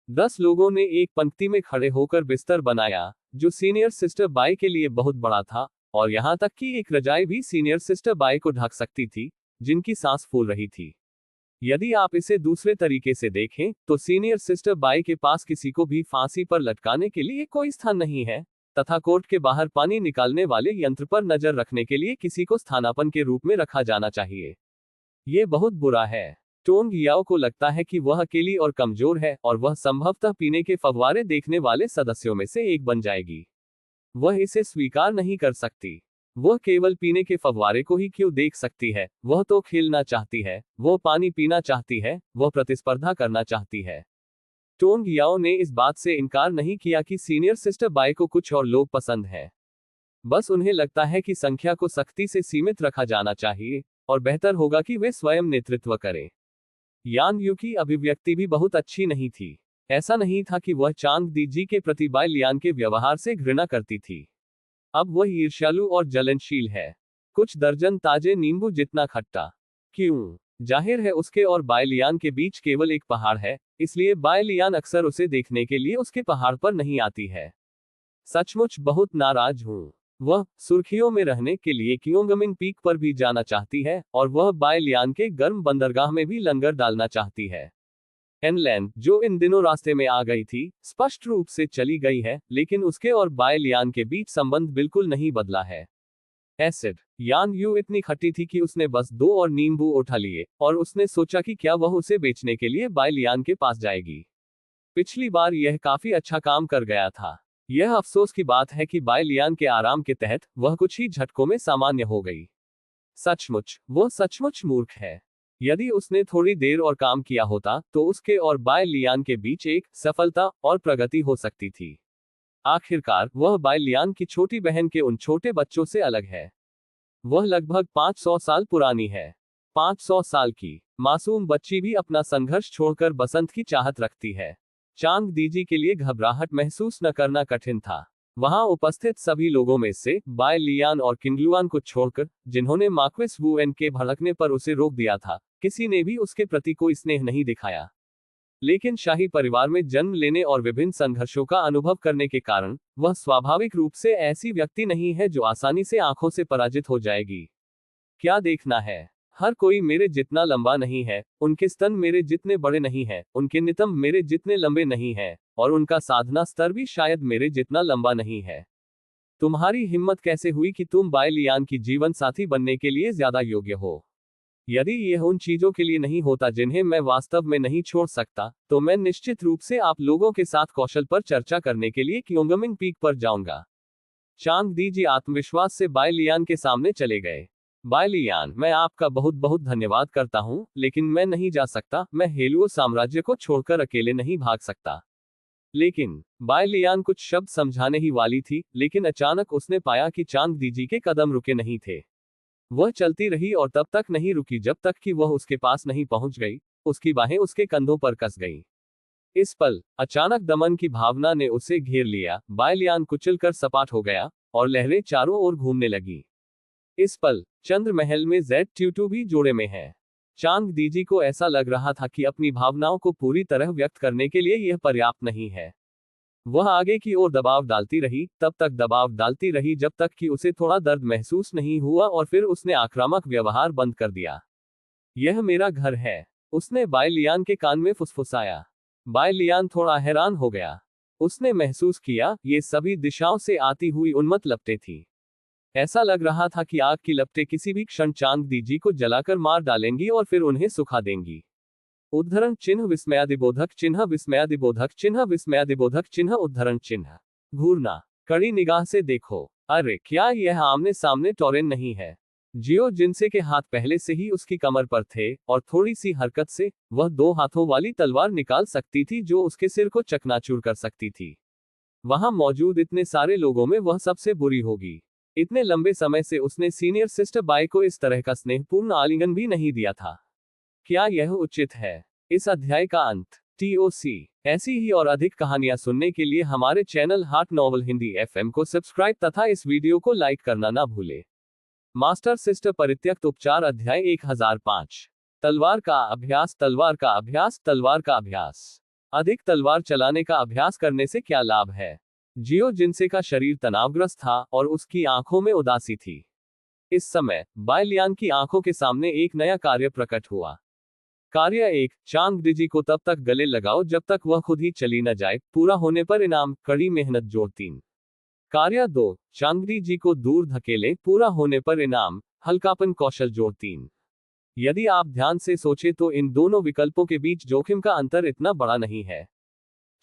10 लोगों ने एक पंक्ति में खड़े होकर बिस्तर बनाया, जो सीनियर सिस्टर बाई के लिए बहुत बड़ा था, और यहां तक कि एक रजाई भी सीनियर सिस्टर बाई को ढक सकती थी, जिनकी सांस फूल रही थी। यदि आप इसे दूसरे तरीके से देखें, तो सीनियर सिस्टर बाई के पास किसी को भी फांसी पर लटकाने के लिए कोई स्थान नहीं है, तथा कोर्ट के बाहर पानी निकालने वाले यंत्र पर नजर रखने के लिए किसी को स्थानापन्न के रूप में रखा जाना चाहिए। ये बहुत बुरा है। टोंग याओ को लगता है कि वह अकेली और कमजोर है, और वह संभवतः पीने के फव्वारे देखने वाले सदस्यों में से एक बन जाएगी। वह इसे स्वीकार नहीं कर सकती। वह केवल पीने के फव्वारे को ही क्यों देख सकती है? वह तो खेलना चाहती है, वह पानी पीना चाहती है, वह प्रतिस्पर्धा करना चाहती है। टोंग याओ ने इस बात से इनकार नहीं किया कि सीनियर सिस्टर बाई को कुछ और लोग पसंद है। बस उन्हें लगता है कि संख्या को सख्ती से सीमित रखा जाना चाहिए, और बेहतर होगा कि वे स्वयं नेतृत्व करें। यान यू की अभिव्यक्ति भी बहुत अच्छी नहीं थी। ऐसा नहीं था कि वह चांग दी जी के प्रति बाय लियान के व्यवहार से घृणा करती थी। अब वह ईर्ष्यालु और जलनशील है, कुछ दर्जन ताजे नींबू जितना खट्टा। क्यों? जाहिर है उसके और बाय लियान के बीच केवल एक पहाड़ है, इसलिए बाय लियान अक्सर उसे देखने के लिए उसके पहाड़ पर नहीं आती है। सचमुच बहुत नाराज हूं। वह सुर्खियों में रहने के लिए क्योंगमिन पीक पर भी जाना चाहती है और वह बाय लियान के गर्म बंदरगाह में भी लंगर डालना चाहती है। एनलैन, जो इन दिनों रास्ते में आ गई थी, स्पष्ट रूप से चली गई है, लेकिन उसके और बाय लियान के बीच संबंध बिल्कुल नहीं बदला है। एसिड यान यू इतनी खट्टी थी कि उसने बस 2 और नींबू उठा लिए और उसने सोचा कि क्या वह उसे बेचने के लिए बाय लियान के पास जाएगी। पिछली बार यह काफी अच्छा काम कर गया था। यह अफसोस की बात है कि बाय लियान के आराम के तहत वह कुछ ही झटकों में सामान्य हो गई। सचमुच, वह सचमुच मूर्ख है। यदि उसने थोड़ी देर और काम किया होता तो उसके और बाय लियान के बीच एक सफलता और प्रगति हो सकती थी। आखिरकार वह बाय लियान की छोटी बहन के उन छोटे बच्चों से अलग है। वह लगभग 500 साल पुरानी है। 500 साल की मासूम बच्ची भी अपना संघर्ष छोड़कर बसंत की चाहत रखती है। चांग दीजी के लिए घबराहट महसूस न करना कठिन था। वहां उपस्थित सभी लोगों में से बाय लियान और किंगलुआन को छोड़कर, जिन्होंने मार्क्विस वुएन के भड़कने पर उसे रोक दिया था, किसी ने भी उसके प्रति कोई स्नेह नहीं दिखाया। लेकिन शाही परिवार में जन्म लेने और विभिन्न संघर्षों का अनुभव करने के कारण वह स्वाभाविक रूप से ऐसी व्यक्ति नहीं है जो आसानी से आंखों से पराजित हो जाएगी। क्या देखना है? हर कोई मेरे जितना लंबा नहीं है, उनके स्तन मेरे जितने बड़े नहीं हैं, उनके नितंब मेरे जितने लंबे नहीं हैं, और उनका साधना स्तर भी शायद मेरे जितना लंबा नहीं है। तुम्हारी हिम्मत कैसे हुई कि तुम बाय लियान की जीवन साथी बनने के लिए ज्यादा योग्य हो? यदि यह उन चीजों के लिए नहीं होता जिन्हें मैं वास्तव में नहीं छोड़ सकता, तो मैं निश्चित रूप से आप लोगों के साथ कौशल पर चर्चा करने के लिए क्योंगमिन पीक पर जाऊंगा। चांग दीजी आत्मविश्वास से बाय लियान के सामने चले गए। बाय लियान, मैं आपका बहुत बहुत धन्यवाद करता हूं, लेकिन मैं नहीं जा सकता। मैं हेलुओ साम्राज्य को छोड़कर अकेले नहीं भाग सकता। लेकिन बाय लियान कुछ शब्द समझाने ही वाली थी, लेकिन अचानक उसने पाया कि चांग दीजी के कदम रुके नहीं थे। वह चलती रही और तब तक नहीं रुकी जब तक कि वह उसके पास नहीं पहुंच गई। उसकी बाहें उसके कंधों पर कस गईं। इस पल अचानक दमन की भावना ने उसे घेर लिया। बाय लियान कुचलकर सपाट हो गया और लहरें चारों ओर घूमने लगी। इस पल चंद्र महल में Z22 भी जोड़े में है। चांग दीजी को ऐसा लग रहा था कि अपनी भावनाओं को पूरी तरह व्यक्त करने के लिए यह पर्याप्त नहीं है। वह आगे की ओर दबाव डालती रही, तब तक दबाव डालती रही जब तक कि उसे थोड़ा दर्द महसूस नहीं हुआ और फिर उसने आक्रामक व्यवहार बंद कर दिया। यह मेरा घर है, उसने बाय लियान के कान में फुसफुसाया। बाय लियान थोड़ा हैरान हो गया। उसने महसूस किया ये सभी दिशाओं से आती हुई उन्मत्त लपटें थीं। ऐसा लग रहा था कि आग की लपटें किसी भी क्षण चांग दीजी को जलाकर मार डालेंगी और फिर उन्हें सुखा देंगी। उद्धरण चिन्ह विस्मयादिबोधक चिन्ह विस्मयादिबोधक चिन्ह विस्मयादिबोधक चिन्ह उद्धरण चिन्ह। घूरना। कड़ी निगाह से देखो। अरे क्या यह आमने सामने टोरेन नहीं है? जियो जिनसे के हाथ पहले से ही उसकी कमर पर थे और थोड़ी सी हरकत से वह 2 हाथों वाली तलवार निकाल सकती थी जो उसके सिर को चकनाचूर कर सकती थी। वहां मौजूद इतने सारे लोगों में वह सबसे बुरी होगी। इतने लंबे समय से उसने सीनियर सिस्टर बाय को इस तरह का स्नेहपूर्ण आलिंगन भी नहीं दिया था। क्या यह उचित है? इस अध्याय का अंत। TOC। ऐसी ही और अधिक कहानियां सुनने के लिए हमारे चैनल हाट नॉवल हिंदी FM को सब्सक्राइब तथा इस वीडियो को लाइक करना ना भूले। मास्टर सिस्टर परित्यक्त उपचार अध्याय 1005। तलवार का अभ्यास तलवार का अभ्यास तलवार का अभ्यास। अधिक तलवार चलाने का अभ्यास करने से क्या लाभ है? जियो जिनसे का शरीर तनावग्रस्त था और उसकी आंखों में उदासी थी। इस समय बाय लियान की आंखों के सामने एक नया कार्य प्रकट हुआ। कार्य 1, चांग दीजी को तब तक गले लगाओ जब तक वह खुद ही चली न जाए, पूरा होने पर इनाम, कड़ी मेहनत जोड़ 3। कार्य 2, चांग दीजी को दूर धकेले, पूरा होने पर इनाम, हल्कापन कौशल जोड़ 3। यदि आप ध्यान से सोचे तो इन दोनों विकल्पों के बीच जोखिम का अंतर इतना बड़ा नहीं है।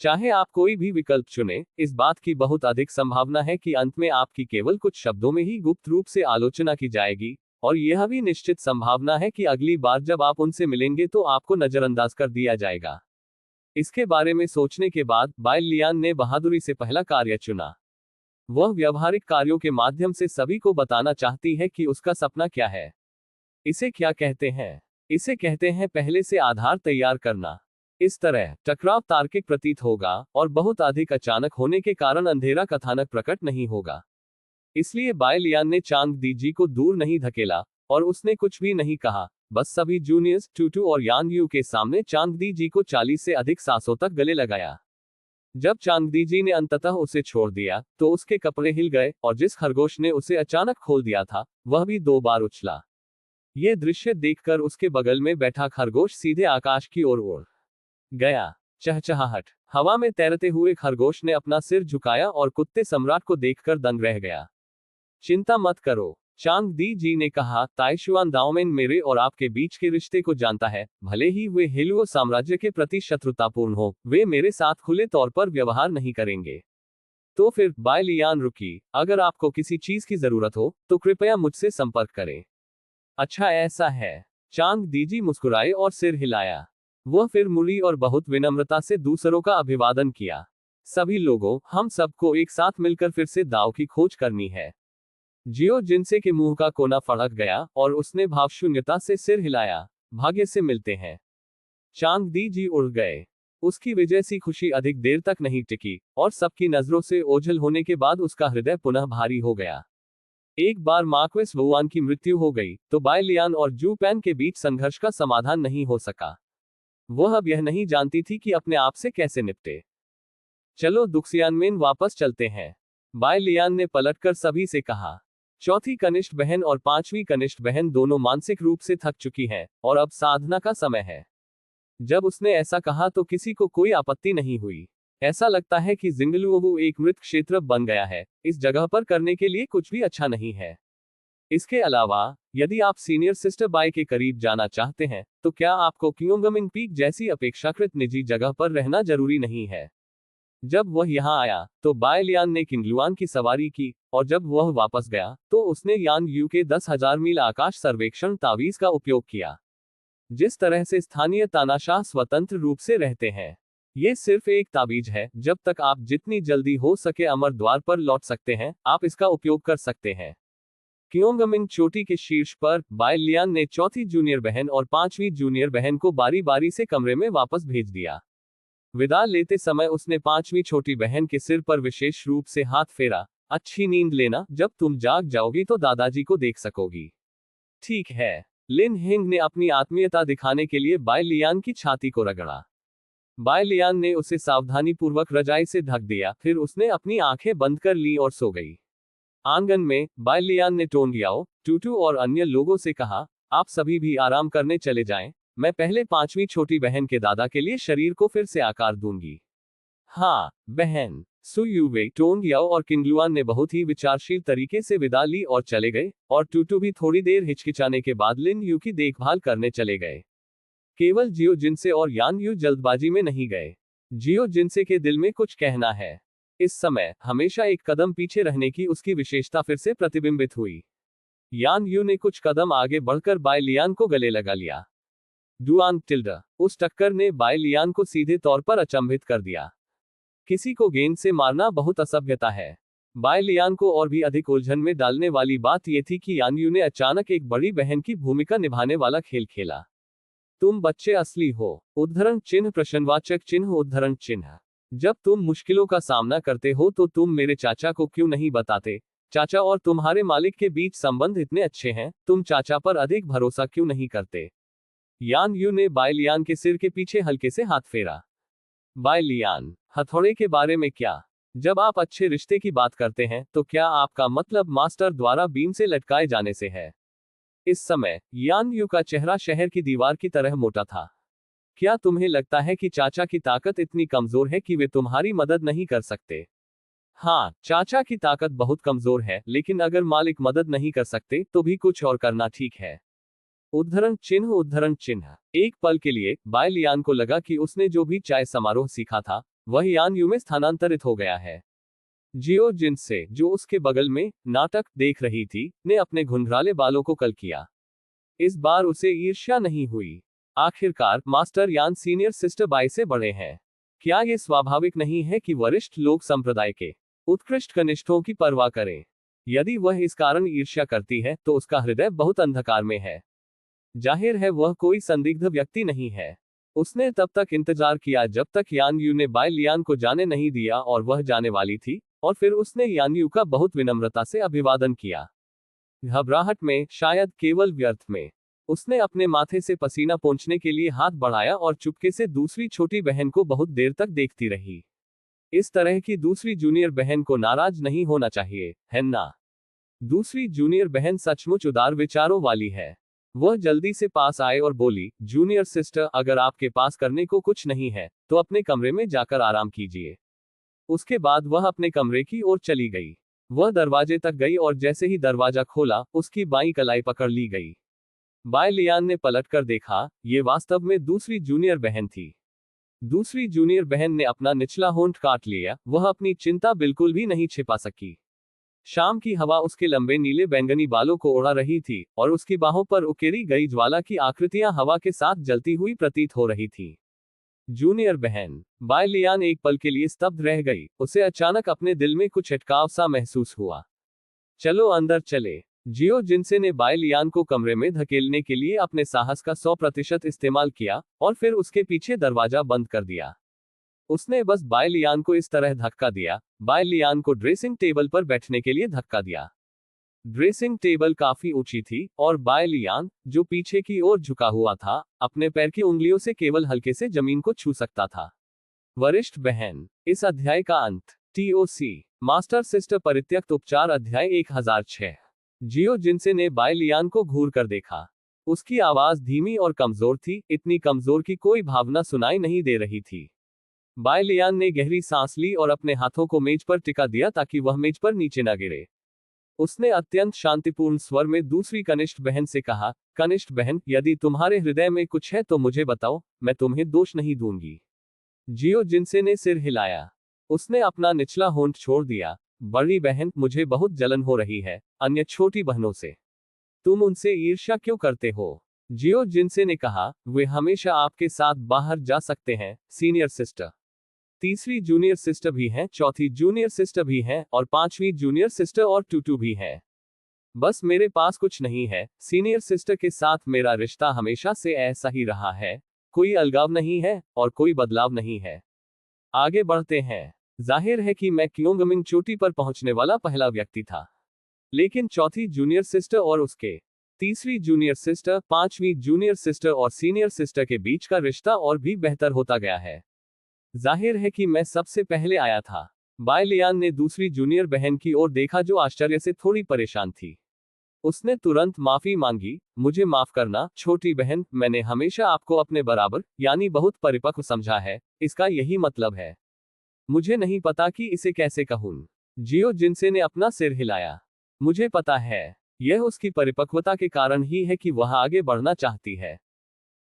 चाहे आप कोई भी विकल्प चुने, इस बात की बहुत अधिक संभावना है कि अंत में आपकी केवल कुछ शब्दों में ही गुप्त रूप से आलोचना की जाएगी, और यह भी निश्चित संभावना है कि अगली बार जब आप उनसे मिलेंगे तो आपको नजरअंदाज कर दिया जाएगा। इसके बारे में सोचने के बाद बाय लियान ने बहादुरी से पहला कार्य चुना। वह व्यवहारिक कार्यों के माध्यम से सभी को बताना चाहती है कि उसका सपना क्या है। इसे क्या कहते हैं? इसे कहते हैं पहले से आधार तैयार करना। इस तरह टकराव तार्किक प्रतीत होगा और बहुत अधिक अचानक होने के कारण अंधेरा कथानक प्रकट नहीं होगा। इसलिए बाय लियान ने चांग दीजी को दूर नहीं धकेला और उसने कुछ भी नहीं कहा, बस सभी जूनियर्स टूटू और यान यू के सामने चांग दीजी को 40 से अधिक सांसों तक गले लगाया। जब चांगदी जी ने अंततः उसे छोड़ दिया तो उसके कपड़े हिल गए और जिस खरगोश ने उसे अचानक खोल दिया था वह भी 2 बार उछला। ये दृश्य देखकर उसके बगल में बैठा खरगोश सीधे आकाश की ओर उड़ गया। चहचहाहट। हवा में तैरते हुए खरगोश ने अपना सिर झुकाया और कुत्ते सम्राट को देखकर दंग रह गया। चिंता मत करो, चांग दी जी ने कहा, ताइशुआन दाओमेन मेरे और आपके बीच के रिश्ते को जानता है, भले ही वे हेलुओ साम्राज्य के प्रति शत्रुतापूर्ण हो, वे मेरे साथ खुले तौर पर व्यवहार नहीं करेंगे। तो फिर बाय लियान रुकी, अगर आपको किसी चीज की जरूरत हो तो कृपया मुझसे संपर्क करें। अच्छा ऐसा है। चांग दीजी मुस्कुराए और सिर हिलाया। वह फिर मुड़ी और बहुत विनम्रता से दूसरों का अभिवादन किया। सभी लोगों, हम सबको एक साथ मिलकर फिर से दाव की खोज करनी है। जियो जिनसे के मुंह का कोना फड़क गया और उसने भावशून्यता से सिर हिलाया। भाग्य से मिलते हैं। चांग दी जी उड़ गए। उसकी विजय सी खुशी अधिक देर तक नहीं टिकी और सबकी नजरों से ओझल होने के बाद उसका हृदय पुनः भारी हो गया। एक बार मार्क्वेस वुआन की मृत्यु हो गई तो बाय लियान और जू पैन के बीच संघर्ष का समाधान नहीं हो सका। वह अब यह नहीं जानती थी कि अपने आप से कैसे निपटे। चलो दुक्सियानमेन वापस चलते हैं, बाय लियान ने पलटकर सभी से कहा। चौथी कनिष्ठ बहन और पांचवी कनिष्ठ बहन दोनों मानसिक रूप से थक चुकी हैं और अब साधना का समय है। जब उसने ऐसा कहा तो किसी को कोई आपत्ति नहीं हुई। ऐसा लगता है कि जिंगलुओवु एक मृत क्षेत्र बन गया है, इस जगह पर करने के लिए कुछ भी अच्छा नहीं है। इसके अलावा, यदि आप सीनियर सिस्टर बाय के करीब जाना चाहते हैं, तो क्या आपको क्योंगमिंग पीक जैसी अपेक्षाकृत निजी जगह पर रहना जरूरी नहीं है? जब वह यहाँ आया, तो बाय लियान ने किंगलुआन की सवारी की, और जब वह वापस गया, तो उसने यान यू के 10,000 मील आकाश सर्वेक्षण तावीज का उपयोग किया। जिस तरह से स्थानीय तानाशाह स्वतंत्र रूप से रहते हैं। ये सिर्फ एक ताबीज है, जब तक आप जितनी जल्दी हो सके अमर द्वार पर लौट सकते हैं, आप इसका उपयोग कर सकते हैं। क्योंगमिंग चोटी के शीर्ष पर, बाय लियान ने चौथी जूनियर बहन और पांचवी जूनियर बहन को बारी बारी से कमरे में वापस भेज दिया। विदा लेते समय उसने पांचवी छोटी बहन के सिर पर विशेष रूप से हाथ फेरा। अच्छी नींद लेना, जब तुम जाग जाओगी तो दादाजी को देख सकोगी। ठीक है। लिन हिंग ने अपनी आत्मीयता दिखाने के लिए बाय लियान की छाती को रगड़ा। बाय लियान ने उसे सावधानीपूर्वक रजाई से ढक दिया, फिर उसने अपनी आंखें बंद कर ली और सो गई। आंगन में, बाय लियान ने टोनगियाओ, टूटू और अन्य लोगों से कहा, आप सभी भी आराम करने चले जाएं, मैं पहले पांचवी छोटी बहन के दादा के लिए शरीर को फिर से आकार दूंगी। हाँ, बहन। सुयुवे, टोनगियाओ और किंगलुआन ने बहुत ही विचारशील तरीके से विदा ली और चले गए, और टूटू भी थोड़ी देर हिचकिचाने के बाद लिन यू की देखभाल करने चले गए। केवल जियो जिनसे और यान यू जल्दबाजी में नहीं गए। जियो जिनसे के दिल में कुछ कहना है। इस समय, हमेशा एक कदम पीछे रहने की उसकी विशेषता फिर से प्रतिबिंबित हुई। यान यू ने कुछ कदम आगे बढ़कर बाय लियान को गले लगा लिया। Duang tilde. उस टक्कर ने बाय लियान को सीधे तौर पर अचंभित कर दिया। किसी को गेंद से मारना बहुत असभ्यता है। बाय लियान को और भी अधिक उलझन में डालने वाली बात यह थी कि यान यू ने अचानक एक बड़ी बहन की भूमिका निभाने वाला खेल खेला। तुम बच्चे असली हो। उद्धरण चिन्ह प्रश्नवाचक चिन्ह उद्धरण चिन्ह। जब तुम मुश्किलों का सामना करते हो तो तुम मेरे चाचा को क्यों नहीं बताते? चाचा और तुम्हारे मालिक के बीच संबंध इतने अच्छे हैं, तुम चाचा पर अधिक भरोसा क्यों नहीं करते? यान यू ने बाय लियान के सिर के पीछे हल्के से हाथ फेरा। बाय लियान, हथौड़े के बारे में क्या? जब आप अच्छे रिश्ते की बात करते हैं तो क्या आपका मतलब मास्टर द्वारा बीम से लटकाए जाने से है? इस समय, यान यू का चेहरा शहर की दीवार की तरह मोटा था। क्या तुम्हें लगता है कि चाचा की ताकत इतनी कमजोर है कि वे तुम्हारी मदद नहीं कर सकते? हाँ, चाचा की ताकत बहुत कमजोर है, लेकिन अगर मालिक मदद नहीं कर सकते तो भी कुछ और करना ठीक है। उद्धरण चिन्ह उद्धरण चिन्ह। एक पल के लिए, बाय लियान को लगा कि उसने जो भी चाय समारोह सीखा था, वह यान यू में स्थानांतरित हो गया है। जियो जिनसे, जो उसके बगल में नाटक देख रही थी, ने अपने घुंघराले बालों को कल किया। इस बार उसे ईर्ष्या नहीं हुई। आखिरकार, मास्टर यान सीनियर सिस्टर बाय से बड़े हैं। क्या यह स्वाभाविक नहीं है कि वरिष्ठ लोग संप्रदाय के उत्कृष्ट कनिष्ठों की परवाह करें? यदि वह इस कारण ईर्ष्या करती है तो उसका हृदय बहुत अंधकार में है। जाहिर है वह कोई संदिग्ध व्यक्ति नहीं है। उसने तब तक इंतजार किया जब तक यान यू ने बाय लियान को जाने नहीं दिया और वह जाने वाली थी, और फिर उसने यान यू का बहुत विनम्रता से अभिवादन किया। घबराहट में, शायद केवल व्यर्थ में, उसने अपने माथे से पसीना पोंछने के लिए हाथ बढ़ाया और चुपके से दूसरी छोटी बहन को बहुत देर तक देखती रही। इस तरह की दूसरी जूनियर बहन को नाराज नहीं होना चाहिए, है ना? दूसरी जूनियर बहन सचमुच उदार विचारों वाली है। वह जल्दी से पास आए और बोली, जूनियर सिस्टर, अगर आपके पास करने को कुछ नहीं है तो अपने कमरे में जाकर आराम कीजिए। उसके बाद वह अपने कमरे की ओर चली गई। वह दरवाजे तक गई और जैसे ही दरवाजा खोला, उसकी बाईं कलाई पकड़ ली गई। बाय लियान ने पलटकर देखा, ये वास्तव में दूसरी जूनियर बहन थी। दूसरी जूनियर बहन ने अपना निचला होंठ काट लिया। वह अपनी चिंता बिल्कुल भी नहीं छिपा सकी। शाम की हवा उसके लंबे नीले बैंगनी बालों को उड़ा रही थी और उसकी बाहों पर उकेरी गई ज्वाला की आकृतियां हवा के साथ जलती हुई प्रतीत हो रही थी। जूनियर बहन। बाय लियान एक पल के लिए स्तब्ध रह गई। उसे अचानक अपने दिल में कुछ अटकाव सा महसूस हुआ। चलो अंदर चले। जियो जिनसे ने बाय लियान को कमरे में धकेलने के लिए अपने साहस का 100% इस्तेमाल किया और फिर उसके पीछे दरवाजा बंद कर दिया। उसने बस बाय लियान को इस तरह धक्का दिया। बाय लियान को ड्रेसिंग टेबल पर बैठने के लिए धक्का दिया। ड्रेसिंग टेबल काफी ऊंची थी और बाय लियान, जो पीछे की ओर झुका हुआ था, अपने पैर की उंगलियों से केवल हल्के से जमीन को छू सकता था। वरिष्ठ बहन। इस अध्याय का अंत। TOC मास्टर सिस्टर परित्यक्त उपचार अध्याय 1006। जियो जिनसे ने बाय लियान को घूर कर देखा। उसकी आवाज धीमी और कमजोर थी, इतनी कमजोर कि कोई भावना सुनाई नहीं दे रही थी। बाय लियान ने गहरी सांस ली और अपने हाथों को मेज पर टिका दिया ताकि वह मेज पर नीचे न गिरे। उसने अत्यंत शांतिपूर्ण स्वर में दूसरी कनिष्ठ बहन से कहा, कनिष्ठ बहन, यदि तुम्हारे हृदय में कुछ है तो मुझे बताओ, मैं तुम्हें दोष नहीं दूंगी। जियो जिनसे ने सिर हिलाया। उसने अपना निचला होंठ छोड़ दिया। बड़ी बहन, मुझे बहुत जलन हो रही है अन्य छोटी बहनों से। तुम उनसे ईर्ष्या क्यों करते हो? जियो जिनसे ने कहा, वे हमेशा आपके साथ बाहर जा सकते हैं, सीनियर सिस्टर। तीसरी जूनियर सिस्टर भी हैं, चौथी जूनियर सिस्टर भी हैं और पांचवी जूनियर सिस्टर और टूटू भी है। बस मेरे पास कुछ नहीं है। सीनियर सिस्टर के साथ मेरा रिश्ता हमेशा से ऐसा ही रहा है। कोई अलगाव नहीं है और कोई बदलाव नहीं है। आगे बढ़ते हैं। जाहिर है कि मैं क्योंगमिंग चोटी पर पहुंचने वाला पहला व्यक्ति था। लेकिन चौथी जूनियर सिस्टर और उसके तीसरी जूनियर सिस्टर, पांचवी जूनियर सिस्टर और सीनियर सिस्टर के बीच का रिश्ता और भी बेहतर होता गया है। जाहिर है कि मैं सबसे पहले आया था। बाय लियान ने दूसरी जूनियर बहन की ओर देखा जो आश्चर्य से थोड़ी परेशान थी। उसने तुरंत माफी मांगी, मुझे माफ करना छोटी बहन, मैंने हमेशा आपको अपने बराबर यानी बहुत परिपक्व समझा है, इसका यही मतलब है। मुझे नहीं पता कि इसे कैसे कहूं। जियो जिनसे ने अपना सिर हिलाया। मुझे पता है, यह उसकी परिपक्वता के कारण ही है कि वह आगे बढ़ना चाहती है।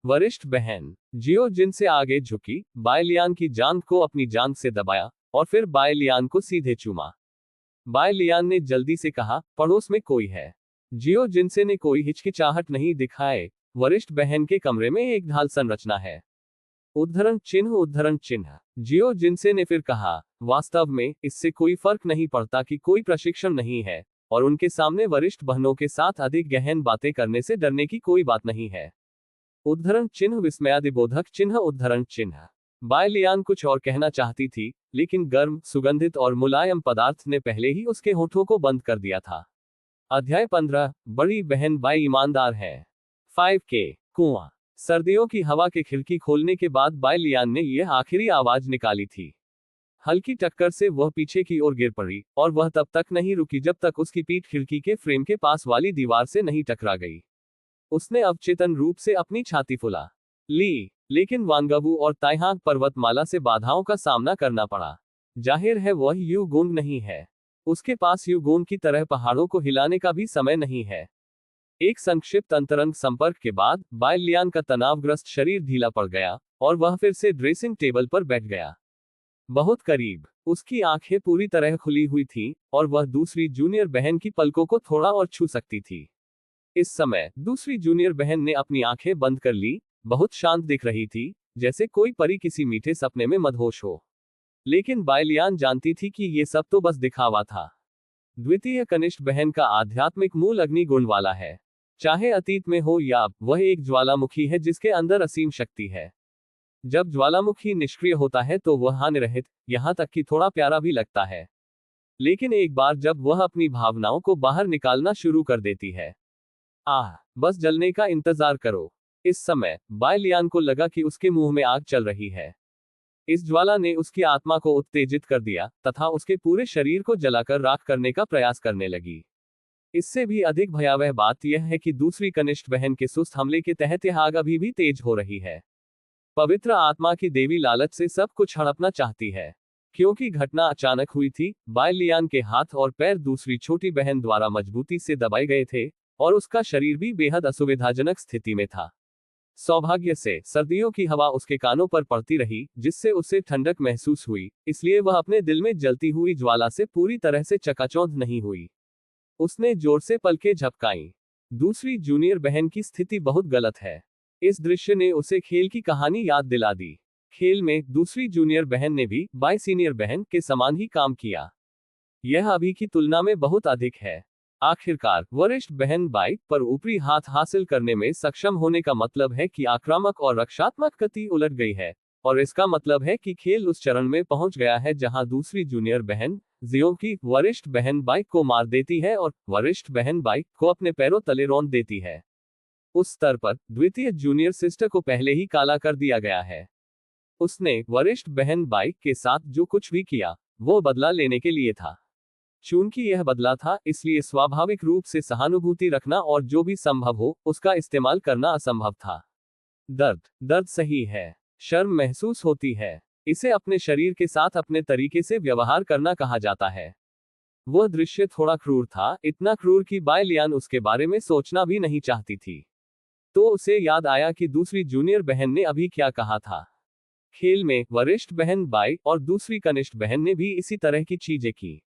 वरिष्ठ बहन। जियो जिनसे आगे झुकी, बाय लियान की जांघ को अपनी जांघ से दबाया और फिर बाय लियान को सीधे चूमा। बाय लियान ने जल्दी से कहा, पड़ोस में कोई है? जियो जिनसे ने कोई हिचकिचाहट नहीं दिखाए। वरिष्ठ बहन के कमरे में एक ढाल संरचना है। उद्धरण चिन्ह उद्धरण चिन्ह। जियो जिनसे ने फिर कहा, वास्तव में इससे कोई फर्क नहीं पड़ता कि कोई प्रशिक्षण नहीं है और उनके सामने वरिष्ठ बहनों के साथ अधिक गहन बातें करने से डरने की कोई बात नहीं है। उद्धरण चिन्ह विस्मयादिबोधक चिन्ह उद्धरण चिन्ह। बाय लियान कुछ और कहना चाहती थी, लेकिन गर्म, सुगंधित और मुलायम पदार्थ ने पहले ही उसके होठों को बंद कर दिया था। अध्याय 15। बड़ी बहन बाय ईमानदार है। 5K कुआं। सर्दियों की हवा के खिड़की खोलने के बाद बाय लियान ने यह आखिरी आवाज निकाली थी। हल्की टक्कर से वह पीछे की ओर गिर पड़ी और वह तब तक नहीं रुकी जब तक उसकी पीठ खिड़की के फ्रेम के पास वाली दीवार से नहीं टकरा गई। उसने अवचेतन रूप से अपनी छाती फुला ली, लेकिन वांगवू और ताइहांग पर्वतमाला से बाधाओं का सामना करना पड़ा। जाहिर है वह यू गोंग नहीं है। उसके पास यू गोंग की तरह पहाड़ों को हिलाने का भी समय नहीं है। एक संक्षिप्त अंतरंग संपर्क के बाद बाय लियान का तनावग्रस्त शरीर ढीला पड़ गया और वह फिर से ड्रेसिंग टेबल पर बैठ गया। बहुत करीब। उसकी आंखें पूरी तरह खुली हुई थीं और वह दूसरी जूनियर बहन की पलकों को थोड़ा और छू सकती थी। इस समय दूसरी जूनियर बहन ने अपनी आंखें बंद कर ली, बहुत शांत दिख रही थी, जैसे कोई परी किसी मीठे सपने में मदहोश हो। लेकिन बाय लियान जानती थी कि ये सब तो बस दिखावा था। द्वितीय कनिष्ठ बहन का आध्यात्मिक मूल अग्नि गुण वाला है। चाहे अतीत में हो या अब, वह एक ज्वालामुखी है जिसके अंदर असीम शक्ति है। जब ज्वालामुखी निष्क्रिय होता है तो वह हानिरहित, यहां तक कि थोड़ा प्यारा भी लगता है। लेकिन एक बार जब वह अपनी भावनाओं को बाहर निकालना शुरू कर देती है, बस जलने का इंतजार करो। इस समय बाय लियान को लगा कि उसके मुंह में आग चल रही है। इस ज्वाला ने उसकी आत्मा को उत्तेजित कर दिया तथा उसके पूरे शरीर को जलाकर राख करने का प्रयास करने लगी। इससे भी अधिक भयावह बात यह है कि दूसरी कनिष्ठ बहन के सुस्त हमले के तहत यह आग अभी भी तेज हो रही है। पवित्र आत्मा की देवी लालच से सब कुछ हड़पना चाहती है। क्योंकि घटना अचानक हुई थी, बाय लियान के हाथ और पैर दूसरी छोटी बहन द्वारा मजबूती से दबाए गए थे और उसका शरीर भी बेहद असुविधाजनक स्थिति में था। सौभाग्य से सर्दियों की हवा उसके कानों पर पड़ती रही, जिससे उसे ठंडक महसूस हुई, इसलिए वह अपने दिल में जलती हुई ज्वाला से पूरी तरह से चकाचौंध नहीं हुई। उसने जोर से पलकें झपकाईं। दूसरी जूनियर बहन की स्थिति बहुत गलत है। इस दृश्य ने उसे खेल की कहानी याद दिला दी। खेल में दूसरी जूनियर बहन ने भी बाय सीनियर बहन के समान ही काम किया। यह अभी की तुलना में बहुत अधिक है। आखिरकार वरिष्ठ बहन बाय पर ऊपरी हाथ हासिल करने में सक्षम होने का मतलब है कि आक्रामक और रक्षात्मक गति उलट गई है, और इसका मतलब है कि खेल उस चरण में पहुंच गया है जहां दूसरी जूनियर बहन जियो की वरिष्ठ बहन बाय को मार देती है और वरिष्ठ बहन बाय को अपने पैरों तले रौंद देती है। उस स्तर पर द्वितीय जूनियर सिस्टर को पहले ही काला कर दिया गया है। उसने वरिष्ठ बहन बाय के साथ जो कुछ भी किया वो बदला लेने के लिए था। चूंकि यह बदला था, इसलिए स्वाभाविक रूप से सहानुभूति रखना और जो भी संभव हो उसका इस्तेमाल करना असंभव था। दर्द सही है। शर्म महसूस होती है। इसे अपने शरीर के साथ अपने तरीके से व्यवहार करना कहा जाता है। वह दृश्य थोड़ा क्रूर था, इतना क्रूर कि बाय लियान उसके बारे में सोचना भी नहीं चाहती थी। तो उसे याद आया कि दूसरी जूनियर बहन ने अभी क्या कहा था। खेल में वरिष्ठ बहन बाय और दूसरी कनिष्ठ बहन ने भी इसी तरह की चीजें की।